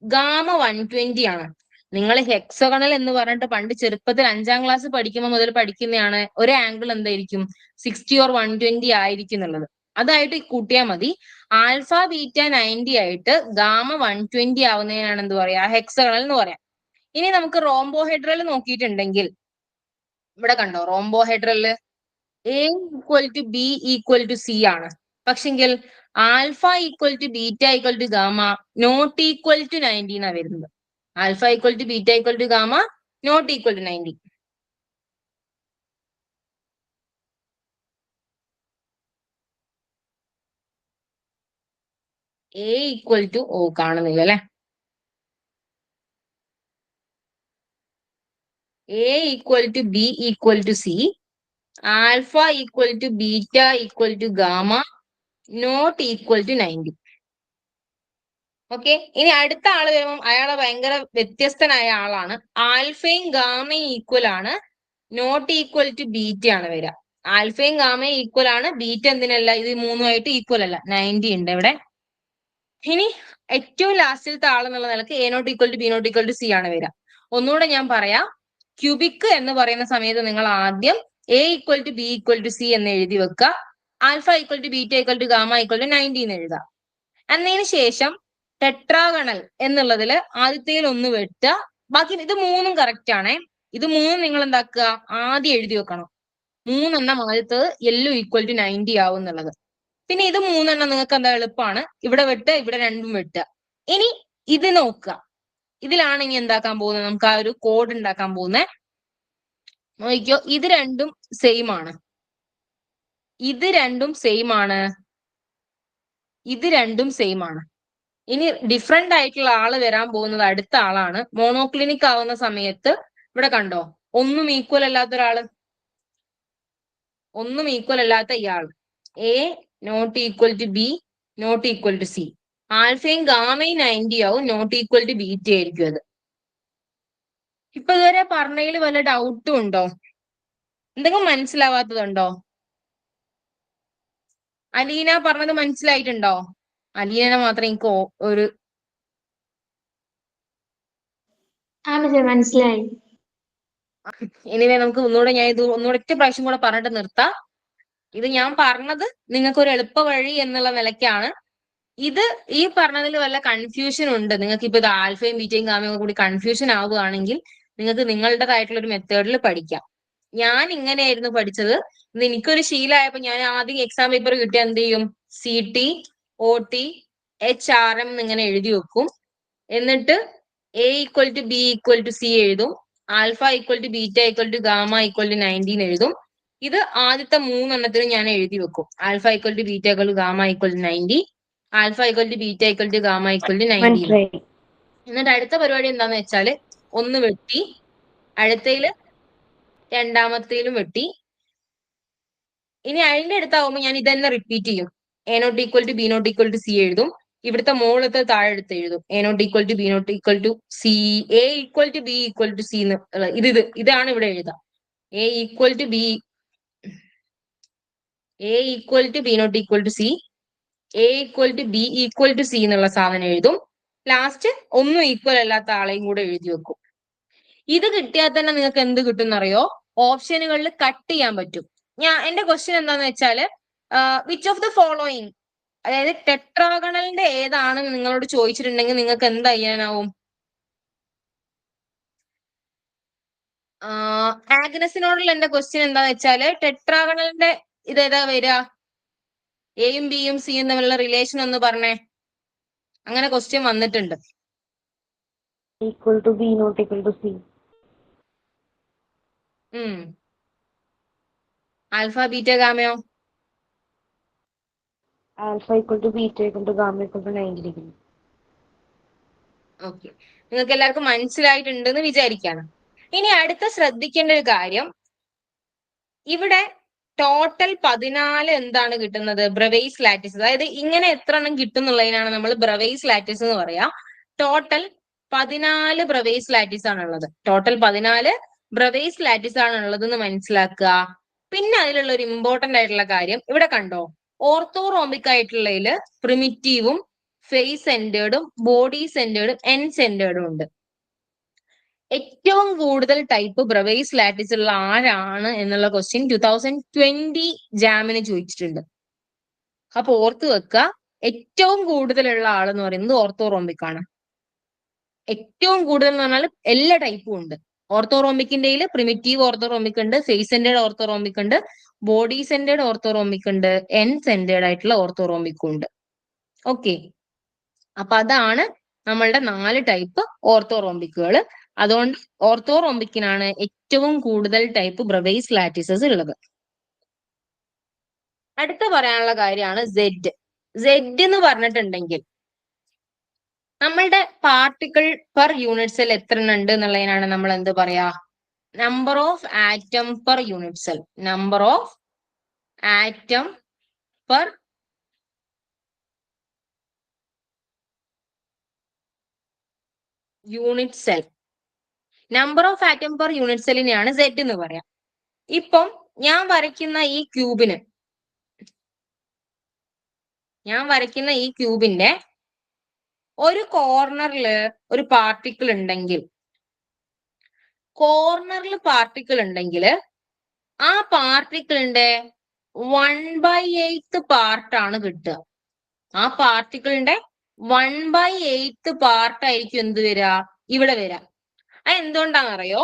ഗാമ 120 ആണ്. നിങ്ങൾ ഹെക്സഗണൽ എന്ന് പറഞ്ഞിട്ട് പണ്ട് ചെറുപ്പത്തിൽ 5ാം ക്ലാസ് പഠിക്കുമ്പോൾ മുതൽ പഠിക്കുന്നതാണ്. ഒരു ആംഗിൾ എന്തായിരിക്കും, 60 ഓർ 120 ആയിരിക്കും എന്നുള്ളത്. അതായിട്ട് കൂട്ടിയാൽ മതി. ആൽഫ ബീറ്റ 90 ആയിട്ട് ഗാമ 120 ആവുന്നതിനാണ് എന്ത് പറയാ, ഹെക്സഗണൽ എന്ന് പറയാം. ഇനി നമുക്ക് റോംബോഹെഡ്രൽ നോക്കിയിട്ടുണ്ടെങ്കിൽ ഇവിടെ കണ്ടോ, rhombohedral A equal to B equal to C ആണ്. പക്ഷെങ്കിൽ alpha equal to beta equal to gamma not equal to 90 എന്നാണ് വരുന്നത്. Alpha equal to beta equal to gamma not equal to 90. A equal to, ഓ കാണുന്നില്ല അല്ലെ, A equal to B equal to C, alpha equal to beta equal to gamma not equal to 90. Okay, ഇനി അടുത്ത ആള് വരുമ്പോൾ അയാളെ ഭയങ്കര വ്യത്യസ്തനായ ആളാണ്. ആൽഫയും ഗാമയും ഈക്വൽ ആണ്, നോട്ട് ഈക്വൽ ടു ബീറ്റ ആണ് വരിക. ആൽഫയും ഗാമയും ഈക്വൽ ആണ്, ബീറ്റ എന്തിനല്ല, ഇത് മൂന്നുമായിട്ട് ഈക്വൽ അല്ല, 90 ഉണ്ട് ഇവിടെ. ഇനി ഏറ്റവും ലാസ്റ്റിലത്തെ ആൾ എന്നുള്ള നിലക്ക് A not equal to B not equal to C ആണ് വരിക. ഒന്നുകൂടെ ഞാൻ പറയാം, ക്യൂബിക് എന്ന് പറയുന്ന സമയത്ത് നിങ്ങൾ ആദ്യം A equal to B equal to C എന്ന് എഴുതി വെക്കുക. Alpha equal to beta equal to gamma equal to 90 എന്ന് എഴുതുക. എന്നതിന് ശേഷം ടെട്രാഗണൽ എന്നുള്ളതിൽ ആദ്യത്തേൽ ഒന്ന് വെട്ടുക. ബാക്കി ഇത് മൂന്നും കറക്റ്റ് ആണേ. ഇത് മൂന്നും നിങ്ങൾ എന്താക്കുക, ആദ്യം എഴുതി വെക്കണം. 3 ആദ്യത്തത് എല്ലോ ഈക്വൽ ടു 90 ആവും എന്നുള്ളത്. പിന്നെ ഇത് 3 നിങ്ങൾക്ക് എന്താ എളുപ്പമാണ്, ഇവിടെ വെട്ടുക, ഇവിടെ രണ്ടും വെട്ടുക. ഇനി ഇത് നോക്കുക, ഇതിലാണ് ഇനി എന്താക്കാൻ പോകുന്നത്, നമുക്ക് ആ ഒരു കോഡ് ഉണ്ടാക്കാൻ പോകുന്നത്. നോക്കിക്കോ, ഇത് രണ്ടും സെയിം ആണ്, ഇത് രണ്ടും സെയിം ആണ്, ഇത് രണ്ടും സെയിം ആണ്. ഇനി ഡിഫറെന്റ് ആയിട്ടുള്ള ആള് വരാൻ പോകുന്നത് അടുത്ത ആളാണ്. മോണോക്ലിനിക് ആവുന്ന സമയത്ത് ഇവിടെ കണ്ടോ, ഒന്നും ഈക്വൽ അല്ലാത്ത ഒരാള്, ഒന്നും ഈക്വൽ അല്ലാത്ത ഇയാൾ. A not equal to B not equal to C. ആൽഫയും ഗാമയും 90 ആവും, നോട്ട് ഈക്വൽ ടു ബീറ്റ ആയിരിക്കും അത്. ഇപ്പൊ ഇതുവരെ പറഞ്ഞതിൽ വല്ല ഡൗട്ടും ഉണ്ടോ, എന്തെങ്കിലും മനസ്സിലാവാത്തതുണ്ടോ? അലീന പറഞ്ഞത് മനസ്സിലായിട്ടുണ്ടോ? അലീന മാത്രം എനിക്ക് ഒരു മനസ്സിലായി. ഇനി നമുക്ക് ഒന്നുകൂടെ ഞാൻ ഇത് ഒന്നുകൂടെ ഒറ്റ പ്രാവശ്യം കൂടെ പറഞ്ഞിട്ട് നിർത്താം. ഇത് ഞാൻ പറഞ്ഞത് നിങ്ങൾക്ക് ഒരു എളുപ്പ വഴി എന്നുള്ള നിലയ്ക്കാണ്. ഇത് ഈ പറഞ്ഞതിൽ വല്ല കൺഫ്യൂഷൻ ഉണ്ട്, നിങ്ങൾക്ക് ഇപ്പൊ ഇത് ആൽഫയും ബീറ്റയും ഗാമയും കൂടി കൺഫ്യൂഷൻ ആവുകയാണെങ്കിൽ നിങ്ങൾക്ക് നിങ്ങളുടേതായിട്ടുള്ള ഒരു മെത്തേഡിൽ പഠിക്കാം. ഞാൻ ഇങ്ങനെയായിരുന്നു പഠിച്ചത്. ഇത് എനിക്കൊരു ശീലമായപ്പോ ഞാൻ ആദ്യം എക്സാം പേപ്പർ കിട്ടിയ എന്ത് ചെയ്യും, CT OT HRM എന്നിങ്ങനെ എഴുതി വെക്കും. എന്നിട്ട് A equal to B equal to C എഴുതും, alpha equal to beta equal to gamma equal to 90 എഴുതും. ഇത് ആദ്യത്തെ 3 ഞാൻ എഴുതി വെക്കും. Alpha equal to beta equal to gamma equal to 90, alpha equal to beta equal to gamma equal to 90. എന്നിട്ട് അടുത്ത പരിപാടി എന്താന്ന് വെച്ചാല് ഒന്ന് വെട്ടി, അടുത്തയില് രണ്ടാമത്തേലും വെട്ടി. ഇനി അതിന്റെ അടുത്താവുമ്പോൾ ഞാൻ ഇതന്നെ റിപ്പീറ്റ് ചെയ്യും. A not equal to B not equal to C എഴുതും, ഇവിടുത്തെ മുകളിലത്തെ താഴെ എടുത്ത് എഴുതും. A not equal to B not equal to C, A equal to B equal to C എന്ന് ഇതാണ് ഇവിടെ എഴുതാം. A equal to B, A equal to B not equal to C, A equal to B equal to C എന്നുള്ള സാധനം എഴുതും. Last ഒന്നും equal അല്ലാത്ത ആളെയും കൂടെ എഴുതി വെക്കും. ഇത് കിട്ടിയാൽ തന്നെ നിങ്ങൾക്ക് എന്ത് കിട്ടും എന്നറിയോ, ഓപ്ഷനുകളിൽ കട്ട് ചെയ്യാൻ പറ്റും. എന്റെ ക്വസ്റ്റ്യൻ എന്താന്ന് വെച്ചാല് വിച്ച് ഓഫ് ദ ഫോളോയിങ്, അതായത് ടെട്രാഗണലിന്റെ ഏതാണ് നിങ്ങളോട് ചോദിച്ചിട്ടുണ്ടെങ്കിൽ നിങ്ങൾക്ക് എന്താ ചെയ്യാനാവും? ആഗ്നസിനോടുള്ള എന്റെ ക്വസ്റ്റ്യൻ എന്താന്ന് വെച്ചാല് ടെട്രാഗണലിന്റെ ഇതേതാ വരിക, എയും ബിയും സിയും തമ്മിലുള്ള റിലേഷൻ ഒന്ന് പറഞ്ഞേ. അങ്ങനെ ക്വസ്റ്റ്യൻ വന്നിട്ടുണ്ട്. equal to B not equal to C. Alpha beta ഗാമയോ? Alpha equal to beta equal to gamma equal to 90 degree. Okay, നിങ്ങൾക്ക് എല്ലാവർക്കും മനസ്സിലായിട്ടുണ്ടെന്ന് വിചാരിക്കാണ്. ഇനി അടുത്ത ശ്രദ്ധിക്കേണ്ട ഒരു കാര്യം, ഇവിടെ ടോട്ടൽ 14 എന്താണ് കിട്ടുന്നത്? ബ്രവേസ് ലാറ്റിസ്. അതായത് ഇങ്ങനെ എത്ര എണ്ണം കിട്ടുന്നുള്ളതിനാണ് നമ്മൾ ബ്രവേസ് ലാറ്റിസ് എന്ന് പറയാ. ടോട്ടൽ 14 ബ്രവേസ് ലാറ്റിസ് ആണുള്ളത്. ടോട്ടൽ 14 ബ്രവേസ് ലാറ്റിസ് ആണുള്ളതെന്ന് മനസ്സിലാക്കുക. പിന്നെ അതിലുള്ള ഒരു ഇമ്പോർട്ടന്റ് ആയിട്ടുള്ള കാര്യം ഇവിടെ കണ്ടോ, ഓർത്തോറോംബിക് ആയിട്ടുള്ളതിൽ പ്രിമിറ്റീവും ഫേസ് സെന്റേർഡും ബോഡി സെന്റേർഡും എൻ സെന്റേർഡും ഉണ്ട്. ഏറ്റവും കൂടുതൽ ടൈപ്പ് ബ്രവേസ് ലാറ്റിസ് ഉള്ള ആരാണ് എന്നുള്ള ക്വസ്റ്റ്യൻ 2020 ജാമിന് ചോദിച്ചിട്ടുണ്ട്. അപ്പൊ ഓർത്ത് വെക്കുക, ഏറ്റവും കൂടുതലുള്ള ആളെന്ന് പറയുന്നത് ഓർത്തോറോംബിക് ആണ്. ഏറ്റവും കൂടുതൽ എന്ന് പറഞ്ഞാൽ എല്ലാ ടൈപ്പും ഉണ്ട്. ഓർത്തോറോംബിക്കിന്റെ പ്രിമിറ്റീവ് ഓർത്തോറോംബിക് ഉണ്ട്, ഫേസ് സെന്റേർഡ് ഓർത്തോറോംബിക് ഉണ്ട്, ബോഡി സെന്റേർഡ് ഓർത്തോറോംബിക് ഉണ്ട്, എൻ സെന്റേർഡ് ആയിട്ടുള്ള ഓർത്തോറോംബിക്കും ഉണ്ട്. ഓക്കെ, അപ്പൊ അതാണ് നമ്മളുടെ 4 ടൈപ്പ് ഓർത്തോറോംബിക്കുകൾ. അതുകൊണ്ട് ഓർത്തോറോംബിക്കിനാണ് ഏറ്റവും കൂടുതൽ ടൈപ്പ് ബ്രവേസ് ലാറ്റിസസ് ഉള്ളത്. അടുത്ത പറയാനുള്ള കാര്യമാണ് സെഡ്. സെഡ് എന്ന് പറഞ്ഞിട്ടുണ്ടെങ്കിൽ നമ്മളുടെ പാർട്ടിക്കിൾ പെർ യൂണിറ്റ് സെൽ എത്ര ഉണ്ട് എന്നുള്ളതിനാണ് നമ്മൾ എന്ത് പറയാ? Number of atom per unit cell. Number of atom per unit cell. Number of atom per unit സെല്ലിനെയാണ് സെഡ് എന്ന് പറയാം. ഇപ്പം ഞാൻ വരയ്ക്കുന്ന ഈ ക്യൂബിന്റെ ഒരു കോർണറിൽ ഒരു പാർട്ടിക്കിൾ ഉണ്ടെങ്കിൽ, ആ പാർട്ടിക്കിളിന്റെ 1/8 പാർട്ടാണ് കിട്ടുക. ആ പാർട്ടിക്കിളിന്റെ 1/8 പാർട്ടായിരിക്കും എന്ത് വരിക? ഇവിടെ വരാം. അത് എന്തുകൊണ്ടാണെന്നറിയോ?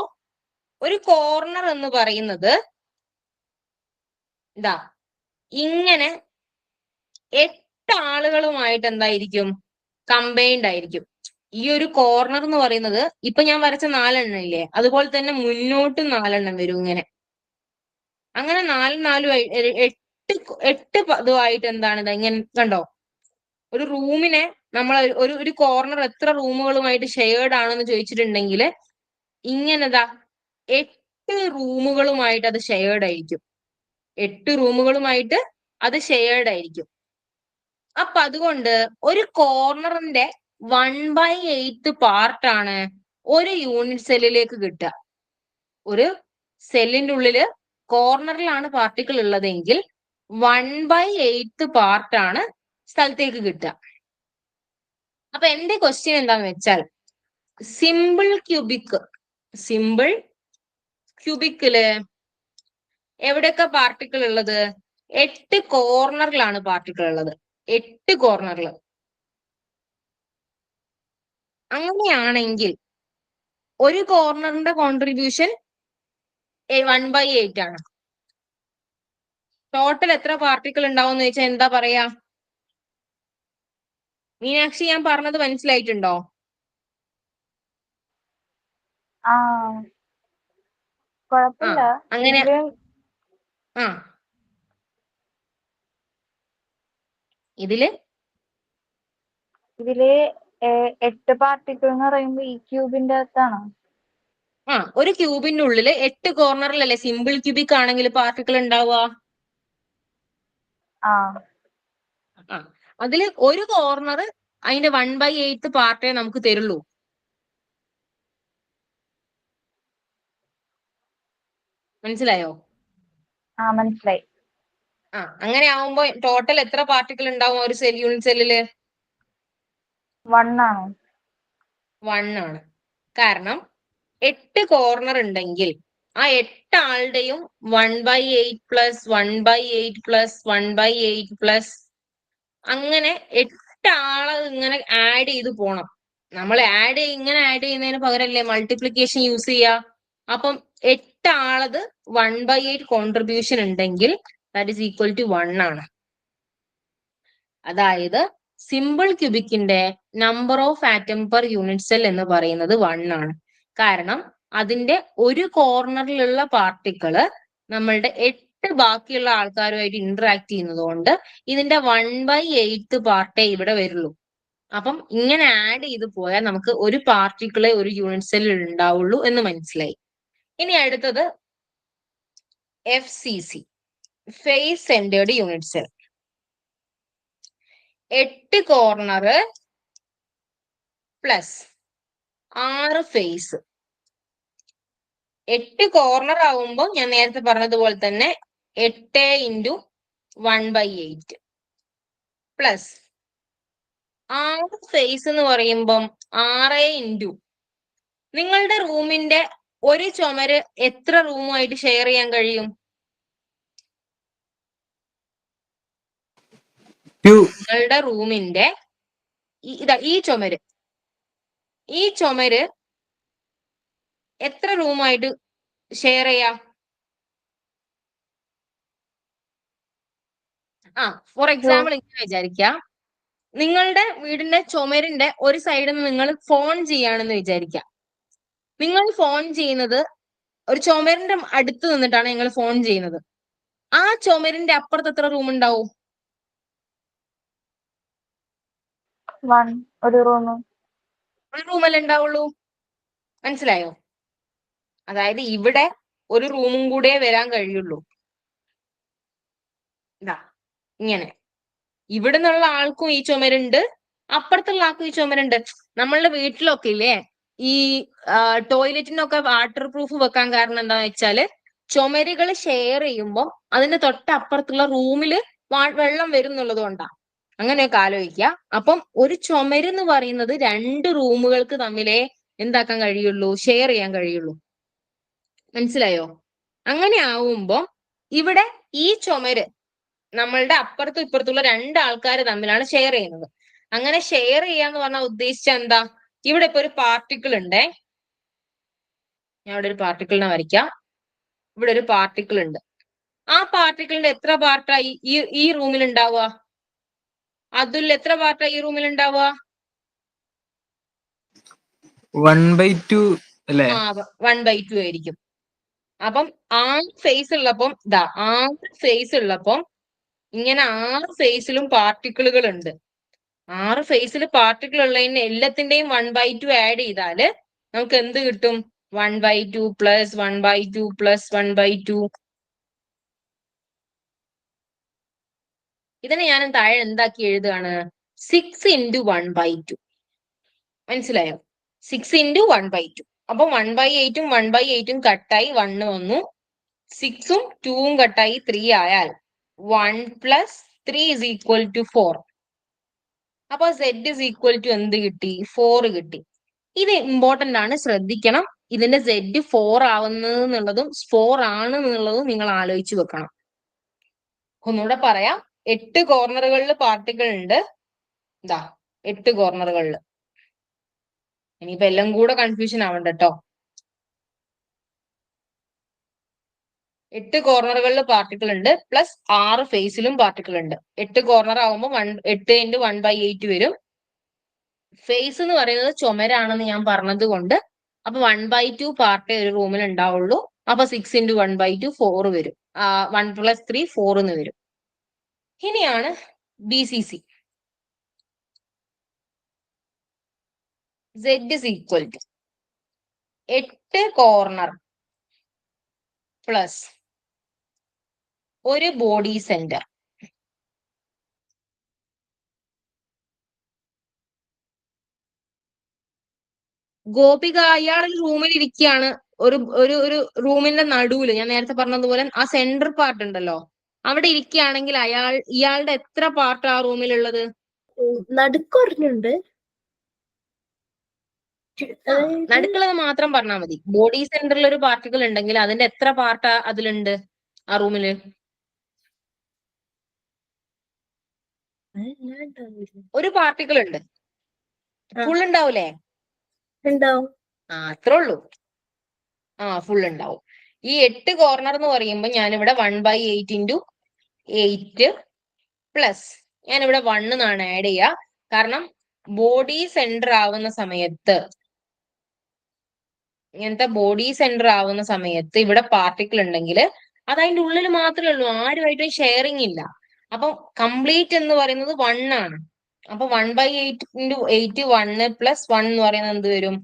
ഒരു കോർണർ എന്ന് പറയുന്നത് ഇതാ ഇങ്ങനെ 8 ആളുകളുമായിട്ട് എന്തായിരിക്കും? കമ്പൈൻഡ് ആയിരിക്കും. ഈ ഒരു കോർണർ എന്ന് പറയുന്നത് ഇപ്പൊ ഞാൻ വരച്ച 4 എണ്ണം ഇല്ലേ, അതുപോലെ തന്നെ മുന്നോട്ട് 4 എണ്ണം വരും ഇങ്ങനെ. അങ്ങനെ 4 8 ഇതുമായിട്ട് എന്താണ് ഇങ്ങനെ കണ്ടോ? ഒരു റൂമിനെ നമ്മൾ ഒരു കോർണർ എത്ര റൂമുകളുമായിട്ട് ഷെയർഡ് ആണെന്ന് ചോദിച്ചിട്ടുണ്ടെങ്കിൽ ഇങ്ങനെതാ 8 റൂമുകളുമായിട്ട് അത് ഷെയർഡ് ആയിരിക്കും. 8 റൂമുകളുമായിട്ട് അത് ഷെയർഡ് ആയിരിക്കും. അപ്പൊ അതുകൊണ്ട് ഒരു കോർണറിന്റെ 1/8 പാർട്ടാണ് ഒരു യൂണിറ്റ് സെല്ലിലേക്ക് കിട്ടുക. ഒരു സെല്ലിന്റെ ഉള്ളില് കോർണറിലാണ് പാർട്ടിക്കിൾ ഉള്ളതെങ്കിൽ 1/8 പാർട്ടാണ് സ്ഥലത്തേക്ക് കിട്ടുക. അപ്പൊ എന്റെ ക്വസ്റ്റ്യൻ എന്താന്ന് വെച്ചാൽ, സിമ്പിൾ ക്യൂബിക്കില് എവിടെയൊക്കെ പാർട്ടിക്കിൾ ഉള്ളത്? 8 കോർണറിലാണ് പാർട്ടിക്കിൾ ഉള്ളത്. 8 കോർണറിൽ. അങ്ങനെയാണെങ്കിൽ ഒരു കോർണറിന്റെ കോൺട്രിബ്യൂഷൻ 1/8 ആണ്. ടോട്ടൽ എത്ര പാർട്ടിക്കിൾ ഉണ്ടാവും എന്ന് ചോദിച്ചാൽ എന്താ പറയാ? മീനാക്ഷി, ഞാൻ പറഞ്ഞത് മനസ്സിലായിട്ടുണ്ടോ? കുഴപ്പമില്ല. അങ്ങനെ ഇതില് 8 പാർട്ടിക്കിൾ എന്ന് പറയുമ്പോ ഈ ക്യൂബിന്റെ അകത്താണോ? ഒരു ക്യൂബിന്റെ ഉള്ളില് 8 കോർണറിലല്ലേ സിമ്പിൾ ക്യൂബിക് ആണെങ്കിൽ പാർട്ടിക്കിൾ ഉണ്ടാവുക. അതില് ഒരു കോർണർ അതിന്റെ 1/8 പാർട്ടേ നമുക്ക് തരുള്ളൂ. മനസ്സിലായോ? മനസ്സിലായി. അങ്ങനെ ആവുമ്പോ ടോട്ടൽ എത്ര പാർട്ടിക്കിൾ ഉണ്ടാവും ഒരു യൂണിറ്റ് സെല്ലില്? 1 ആണോ? 1 ആണ്. കാരണം 8 കോർണർ ഉണ്ടെങ്കിൽ ആ 8 ആളുടെയും 1/8 പ്ലസ് 1/8 പ്ലസ് 1/8 പ്ലസ് അങ്ങനെ 8 ആള് ഇങ്ങനെ ആഡ് ചെയ്ത് പോണം. നമ്മൾ ഇങ്ങനെ ആഡ് ചെയ്യുന്നതിന് പകരല്ലേ മൾട്ടിപ്ലിക്കേഷൻ യൂസ് ചെയ്യുക. അപ്പം 8 ആളത് 1/8 കോൺട്രിബ്യൂഷൻ ഉണ്ടെങ്കിൽ ദാറ്റ് ഈസ് ഈക്വൽ ടു 1 ആണ്. അതായത് സിമ്പിൾ ക്യൂബിക്കിന്റെ number of atom per unit cell എന്ന് പറയുന്നത് 1 ആണ്. കാരണം അതിന്റെ ഒരു കോർണറിലുള്ള പാർട്ടിക്കിള് നമ്മളുടെ 8 ബാക്കിയുള്ള ആൾക്കാരുമായിട്ട് ഇന്ററാക്ട് ചെയ്യുന്നത് കൊണ്ട് ഇതിന്റെ 1/8 പാർട്ടേ ഇവിടെ വരുള്ളൂ. അപ്പം ഇങ്ങനെ ആഡ് ചെയ്ത് പോയാൽ നമുക്ക് ഒരു പാർട്ടിക്കിളെ ഒരു യൂണിറ്റ് സെല്ലിൽ ഉണ്ടാവുള്ളൂ എന്ന് മനസ്സിലായി. ഇനി അടുത്തത് FCC, face centred unit cell. 8 corner plus 6 face. 8 corner ആവുമ്പോൾ ഞാൻ നേരത്തെ പറഞ്ഞതുപോലെ തന്നെ 8 × 1/8 പ്ലസ് 6 ഫേസ് എന്ന് പറയുമ്പം 6 × നിങ്ങളുടെ റൂമിന്റെ ഒരു ചുമര് എത്ര റൂമുമായിട്ട് ഷെയർ ചെയ്യാൻ കഴിയും? നിങ്ങളുടെ റൂമിന്റെ ഈ ചുമര് എത്ര റൂമായിട്ട് ഷെയർ ചെയ്യാം? ഫോർ എക്സാമ്പിൾ ഇങ്ങനെ വിചാരിക്കാം, നിങ്ങളുടെ വീടിന്റെ ചുമരിന്റെ ഒരു സൈഡിൽ നിന്ന് നിങ്ങൾ ഫോൺ ചെയ്യാണെന്ന് വിചാരിക്കാം. നിങ്ങൾ ഫോൺ ചെയ്യുന്നത് ഒരു ചുമരിന്റെ അടുത്ത് നിന്നിട്ടാണ് നിങ്ങൾ ഫോൺ ചെയ്യുന്നത്. ആ ചുമരിന്റെ അപ്പുറത്ത് എത്ര റൂം ഉണ്ടാവും? ഒരു റൂമല്ലേ ഉണ്ടാവുള്ളൂ. മനസ്സിലായോ? അതായത് ഇവിടെ ഒരു റൂമും കൂടെ വരാൻ കഴിയുള്ളൂ. ഇങ്ങനെ ഇവിടെ നിന്നുള്ള ആൾക്കും ഈ ചുമരുണ്ട്, അപ്പുറത്തുള്ള ആൾക്കും ഈ ചുമരുണ്ട്. നമ്മളുടെ വീട്ടിലൊക്കെ ഇല്ലേ ഈ ടോയ്ലറ്റിനൊക്കെ വാട്ടർ പ്രൂഫ് വെക്കാൻ കാരണം എന്താന്ന് വെച്ചാല് ചുമരുകൾ ഷെയർ ചെയ്യുമ്പോൾ അതിന്റെ തൊട്ടപ്പുറത്തുള്ള റൂമില് വെള്ളം വരും എന്നുള്ളത് കൊണ്ടാണ്. അങ്ങനെയൊക്കെ ആലോചിക്കുക. അപ്പം ഒരു ചുമര് എന്ന് പറയുന്നത് 2 റൂമുകൾക്ക് തമ്മിലേ എന്താക്കാൻ കഴിയുള്ളൂ? ഷെയർ ചെയ്യാൻ കഴിയുള്ളൂ. മനസ്സിലായോ? അങ്ങനെ ആവുമ്പോ ഇവിടെ ഈ ചുമര് നമ്മളുടെ അപ്പുറത്തും ഇപ്പുറത്തുള്ള 2 ആൾക്കാർ തമ്മിലാണ് ഷെയർ ചെയ്യുന്നത്. അങ്ങനെ ഷെയർ ചെയ്യാന്ന് പറഞ്ഞാൽ ഉദ്ദേശിച്ച എന്താ? ഇവിടെ ഇപ്പൊ ഒരു പാർട്ടിക്കിൾ ഉണ്ടേ, ഞാൻ ഇവിടെ ഒരു പാർട്ടിക്കിളിനെ വരയ്ക്കാം. ഇവിടെ ഒരു പാർട്ടിക്കിൾ ഉണ്ട്. ആ പാർട്ടിക്കിളിന്റെ എത്ര പാർട്ടായി ഈ റൂമിൽ ഉണ്ടാവുക? അതുൽ, എത്ര പാർട്ടായി ഈ റൂമിൽ ഉണ്ടാവുക? 1/2 അല്ലേ? 1/2 ആയിരിക്കും. അപ്പം 6 ഫേസ് ഉള്ളപ്പം 6 ഫേസ് ഉള്ളപ്പം ഇങ്ങനെ 6 ഫേസിലും പാർട്ടിക്കിളുകൾ ഉണ്ട്. 6 ഫേസിൽ പാർട്ടിക്കിൾ ഉള്ളതിന് എല്ലാത്തിന്റെയും 1/2 ആഡ് ചെയ്താല് നമുക്ക് എന്ത് കിട്ടും? 1/2 പ്ലസ് 1/2 പ്ലസ് 1/2. ഇതിനെ ഞാൻ താഴെ എന്താക്കി എഴുതുകയാണ്? 6 × 1/2. മനസ്സിലായോ? 6 × 1/2. അപ്പൊ 1/8 1/8 കട്ടായി 1 വന്നു. 6 2 കട്ടായി 3 ആയാൽ 1 + 3 = 4. അപ്പൊ Z = എന്ത് കിട്ടി? 4 കിട്ടി. ഇത് ഇമ്പോർട്ടന്റ് ആണ്, ശ്രദ്ധിക്കണം. ഇതിന്റെ Z 4 ആവുന്നതെന്നുള്ളതും 4 ആണ് എന്നുള്ളതും നിങ്ങൾ ആലോചിച്ച് വെക്കണം. ഒന്നുകൂടെ പറയാം. 8 കോർണറുകളിൽ പാർട്ടിക്കിൾ ഉണ്ട്. 8 കോർണറുകളിൽ. ഇനിയിപ്പോ എല്ലാം കൂടെ കൺഫ്യൂഷൻ ആവണ്ട കേട്ടോ. 8 കോർണറുകളിൽ പാർട്ടിക്കിൾ ഉണ്ട് പ്ലസ് 6 ഫേസിലും പാർട്ടിക്കിൾ ഉണ്ട്. 8 കോർണർ ആവുമ്പോൾ 8 × 1/8 വരും. ഫേസ് എന്ന് പറയുന്നത് ചുമരാണെന്ന് ഞാൻ പറഞ്ഞത് കൊണ്ട് അപ്പൊ 1/2 പാർട്ടേ ഒരു റൂമിൽ ഉണ്ടാവുള്ളൂ. അപ്പൊ 6 × 1/2 4 വരും. 1 + 3 4 എന്ന് വരും. ഇനിയാണ് BCC. Z = 8 കോർണർ പ്ലസ് ഒരു ബോഡി സെന്റർ. ഗോപിക അയാൾ റൂമിൽ ഇരിക്കുകയാണ്. ഒരു റൂമിന്റെ നടുവില് ഞാൻ നേരത്തെ പറഞ്ഞതുപോലെ ആ സെന്റർ പാർട്ട് ഉണ്ടല്ലോ, അവിടെ ഇരിക്കുകയാണെങ്കിൽ ഇയാളുടെ എത്ര പാർട്ട് ആ റൂമിലുള്ളത്? നടുക്കുണ്ട്. നടുക്കുള്ളത് മാത്രം പറഞ്ഞാൽ മതി. ബോഡി സെന്ററിൽ ഒരു പാർട്ടിക്കിൾ ഉണ്ടെങ്കിൽ അതിന്റെ എത്ര പാർട്ട് അതിലുണ്ട് ആ റൂമില്? ഒരു പാർട്ടിക്കിൾ ഉണ്ട്. ഫുൾ ഉണ്ടാവൂലേ? ഉണ്ടാവും. അത്രേ ഉള്ളൂ. ഫുൾ ഉണ്ടാവും. ഈ 8 കോർണർ എന്ന് പറയുമ്പോൾ ഞാനിവിടെ 1/8 × 8 പ്ലസ് ഞാനിവിടെ 1 എന്നാണ് ആഡ് ചെയ്യുക. കാരണം ബോഡി സെന്റർ ആവുന്ന സമയത്ത്, ഇങ്ങനത്തെ ബോഡി സെന്റർ ആവുന്ന സമയത്ത് ഇവിടെ പാർട്ടിക്കിൾ ഉണ്ടെങ്കിൽ അത് അതിന്റെ ഉള്ളിൽ മാത്രമേ ഉള്ളൂ, ആരുമായിട്ടും ഷെയറിങ് ഇല്ല. അപ്പൊ കംപ്ലീറ്റ് എന്ന് പറയുന്നത് 1 ആണ്. അപ്പൊ 1/8 × 8 1 + 1 എന്ന് പറയുന്നത് എന്ത് വരും?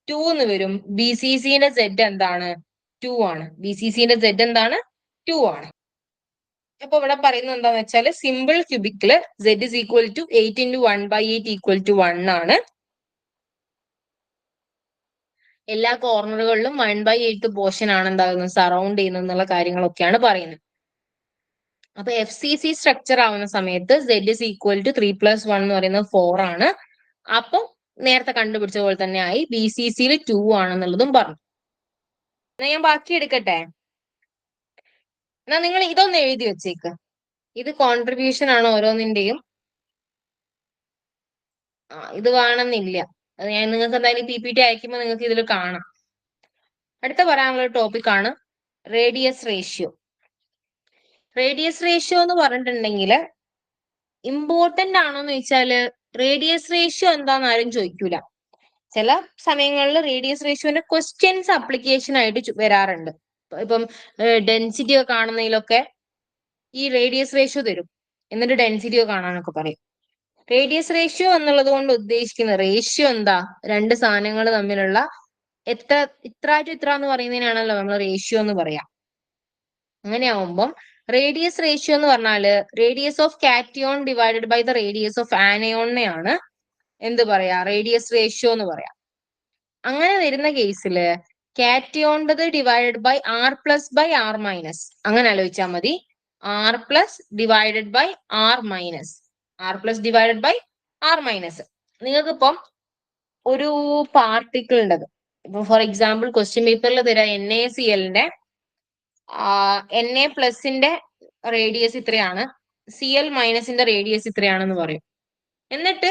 2 എന്ന് വരും. BCCന്റെ Z എന്താണ്? 2 ആണ്. BCCന്റെ Z എന്താണ്? 2 ആണ്. അപ്പൊ ഇവിടെ പറയുന്നത് എന്താന്ന് വെച്ചാൽ സിമ്പിൾ ക്യൂബിക്കില് Z = 8 × 1/8 = 1 ആണ്. എല്ലാ കോർണറുകളിലും 1/8 പോർഷൻ ആണ് എന്താകുന്നത് സറൗണ്ട് ചെയ്യുന്നത് എന്നുള്ള കാര്യങ്ങളൊക്കെയാണ് പറയുന്നത്. അപ്പൊ FCC സ്ട്രക്ചർ ആവുന്ന സമയത്ത് Z = 3 + 1 എന്ന് പറയുന്നത് 4 ആണ്. അപ്പൊ നേരത്തെ കണ്ടുപിടിച്ച പോലെ തന്നെ ആയി. BCCയിൽ 2 ആണെന്നുള്ളതും പറഞ്ഞു. എന്നാ ഞാൻ ബാക്കി എടുക്കട്ടെ. എന്നാ നിങ്ങൾ ഇതൊന്ന് എഴുതി വെച്ചേക്ക്. ഇത് കോൺട്രിബ്യൂഷൻ ആണ് ഓരോന്നിന്റെയും. ഇത് വേണമെന്നില്ല. അത് ഞാൻ നിങ്ങൾക്ക് എന്തായാലും PPT അയക്കുമ്പോൾ നിങ്ങൾക്ക് ഇതിൽ കാണാം. അടുത്ത പറയാനുള്ള ടോപ്പിക് ആണ് റേഡിയസ് റേഷ്യോ. റേഡിയസ് റേഷ്യോ എന്ന് പറഞ്ഞിട്ടുണ്ടെങ്കിൽ ഇമ്പോർട്ടന്റ് ആണോ എന്ന് ചോദിച്ചാല് റേഡിയസ് റേഷ്യോ എന്താന്ന് ആരും ചോദിക്കൂല. ചില സമയങ്ങളിൽ റേഡിയസ് റേഷ്യോന്റെ ക്വസ്റ്റ്യൻസ് അപ്ലിക്കേഷൻ ആയിട്ട് വരാറുണ്ട്. ഇപ്പം ഡെൻസിറ്റി ഒക്കെ കാണുന്നതിലൊക്കെ ഈ റേഡിയസ് റേഷ്യോ തരും, എന്നിട്ട് ഡെൻസിറ്റി ഒക്കെ കാണാനൊക്കെ പറയും. റേഡിയസ് റേഷ്യോ എന്നുള്ളത് കൊണ്ട് ഉദ്ദേശിക്കുന്ന റേഷ്യോ എന്താ? രണ്ട് സാധനങ്ങൾ തമ്മിലുള്ള ഇത്ര ടു ഇത്ര എന്ന് പറയുന്നതിനാണല്ലോ നമ്മൾ റേഷ്യോ എന്ന് പറയാം. അങ്ങനെയാവുമ്പം റേഡിയസ് റേഷ്യോ എന്ന് പറഞ്ഞാല് radius of cation divided by the radius of ആനയോണിനെയാണ് എന്ത് പറയാ? റേഡിയസ് റേഷ്യോ എന്ന് പറയാം. അങ്ങനെ വരുന്ന കേസില് കാറ്റിയോണ്ടത് ഡിവൈഡഡ് ബൈ R+/R-, അങ്ങനെ ആലോചിച്ചാൽ മതി. R+/R-. നിങ്ങൾക്ക് ഇപ്പം ഒരു പാർട്ടിക്കിൾ ഉണ്ടത്. ഇപ്പൊ ഫോർ എക്സാമ്പിൾ ക്വസ്റ്റ്യൻ പേപ്പറിൽ തരാം NaClന്റെ Na+ന്റെ റേഡിയസ് ഇത്രയാണ്, Cl- റേഡിയസ് ഇത്രയാണെന്ന് പറയും. എന്നിട്ട്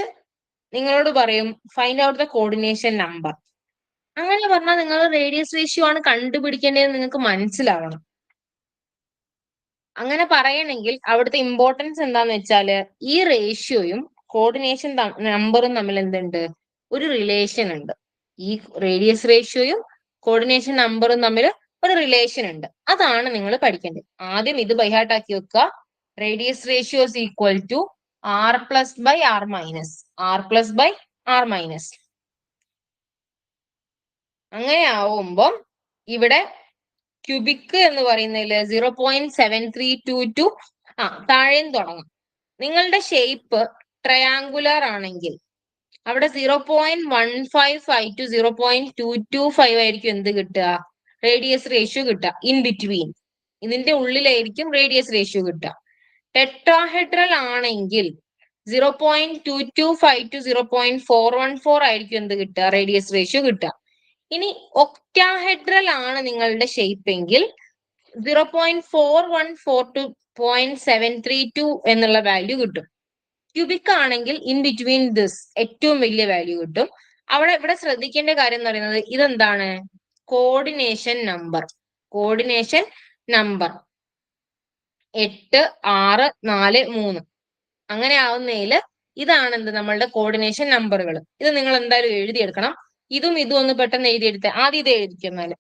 നിങ്ങളോട് പറയും find out the coordination number. അങ്ങനെ പറഞ്ഞാൽ നിങ്ങൾ റേഡിയസ് റേഷ്യോ ആണ് കണ്ടുപിടിക്കേണ്ടതെന്ന് നിങ്ങൾക്ക് മനസ്സിലാവണം. അങ്ങനെ പറയണമെങ്കിൽ അവിടുത്തെ ഇമ്പോർട്ടൻസ് എന്താന്ന് വെച്ചാല് ഈ റേഷ്യോയും കോർഡിനേഷൻ നമ്പറും തമ്മിൽ എന്തുണ്ട്? ഒരു റിലേഷൻ ഉണ്ട്. ഈ റേഡിയസ് റേഷ്യോയും കോർഡിനേഷൻ നമ്പറും തമ്മിൽ ഒരു റിലേഷൻ ഉണ്ട്. അതാണ് നിങ്ങൾ പഠിക്കേണ്ടത്. ആദ്യം ഇത് ബൈഹാർട്ട് ആക്കി വെക്കുക. Radius ratio = R+/R-. അങ്ങനെ ആവുമ്പം ഇവിടെ ക്യൂബിക് എന്ന് പറയുന്നതിൽ 0.7322 താഴേന്ന് തുടങ്ങും. നിങ്ങളുടെ ഷേപ്പ് ട്രയാങ്കുലർ ആണെങ്കിൽ അവിടെ 0.15 to 0.225 ആയിരിക്കും എന്ത് കിട്ടുക? റേഡിയസ് റേഷ്യോ കിട്ടുക. ഇൻ ബിറ്റ്വീൻ ഇതിന്റെ ഉള്ളിലായിരിക്കും റേഡിയസ് റേഷ്യോ കിട്ടുക. ടെട്രാഹെഡ്രൽ ആണെങ്കിൽ 0.225 to 0.414 ആയിരിക്കും എന്ത് കിട്ടുക? റേഡിയസ് റേഷ്യോ കിട്ടുക. ഇനി ഒക്ടാഹെഡ്രൽ ആണ് നിങ്ങളുടെ ഷേപ്പ് എങ്കിൽ 0.414 to 0.732 എന്നുള്ള വാല്യൂ കിട്ടും. ക്യൂബിക് ആണെങ്കിൽ ഇൻ ബിറ്റ്വീൻ ദിസ് ഏറ്റവും വലിയ വാല്യൂ കിട്ടും. ഇവിടെ ശ്രദ്ധിക്കേണ്ട കാര്യം എന്ന് പറയുന്നത് ഇതെന്താണ്? Coordination number. 8, 6, 4, 3 അങ്ങനെ ആവുന്നതിൽ ഇതാണ് എന്ത്? നമ്മളുടെ കോർഡിനേഷൻ നമ്പറുകൾ. ഇത് നിങ്ങൾ എന്തായാലും എഴുതിയെടുക്കണം. ഇതും ഒന്ന് പെട്ടെന്ന് എഴുതിയെടുത്ത് ആദ്യം ഇത് എഴുതിക്കുന്നാല്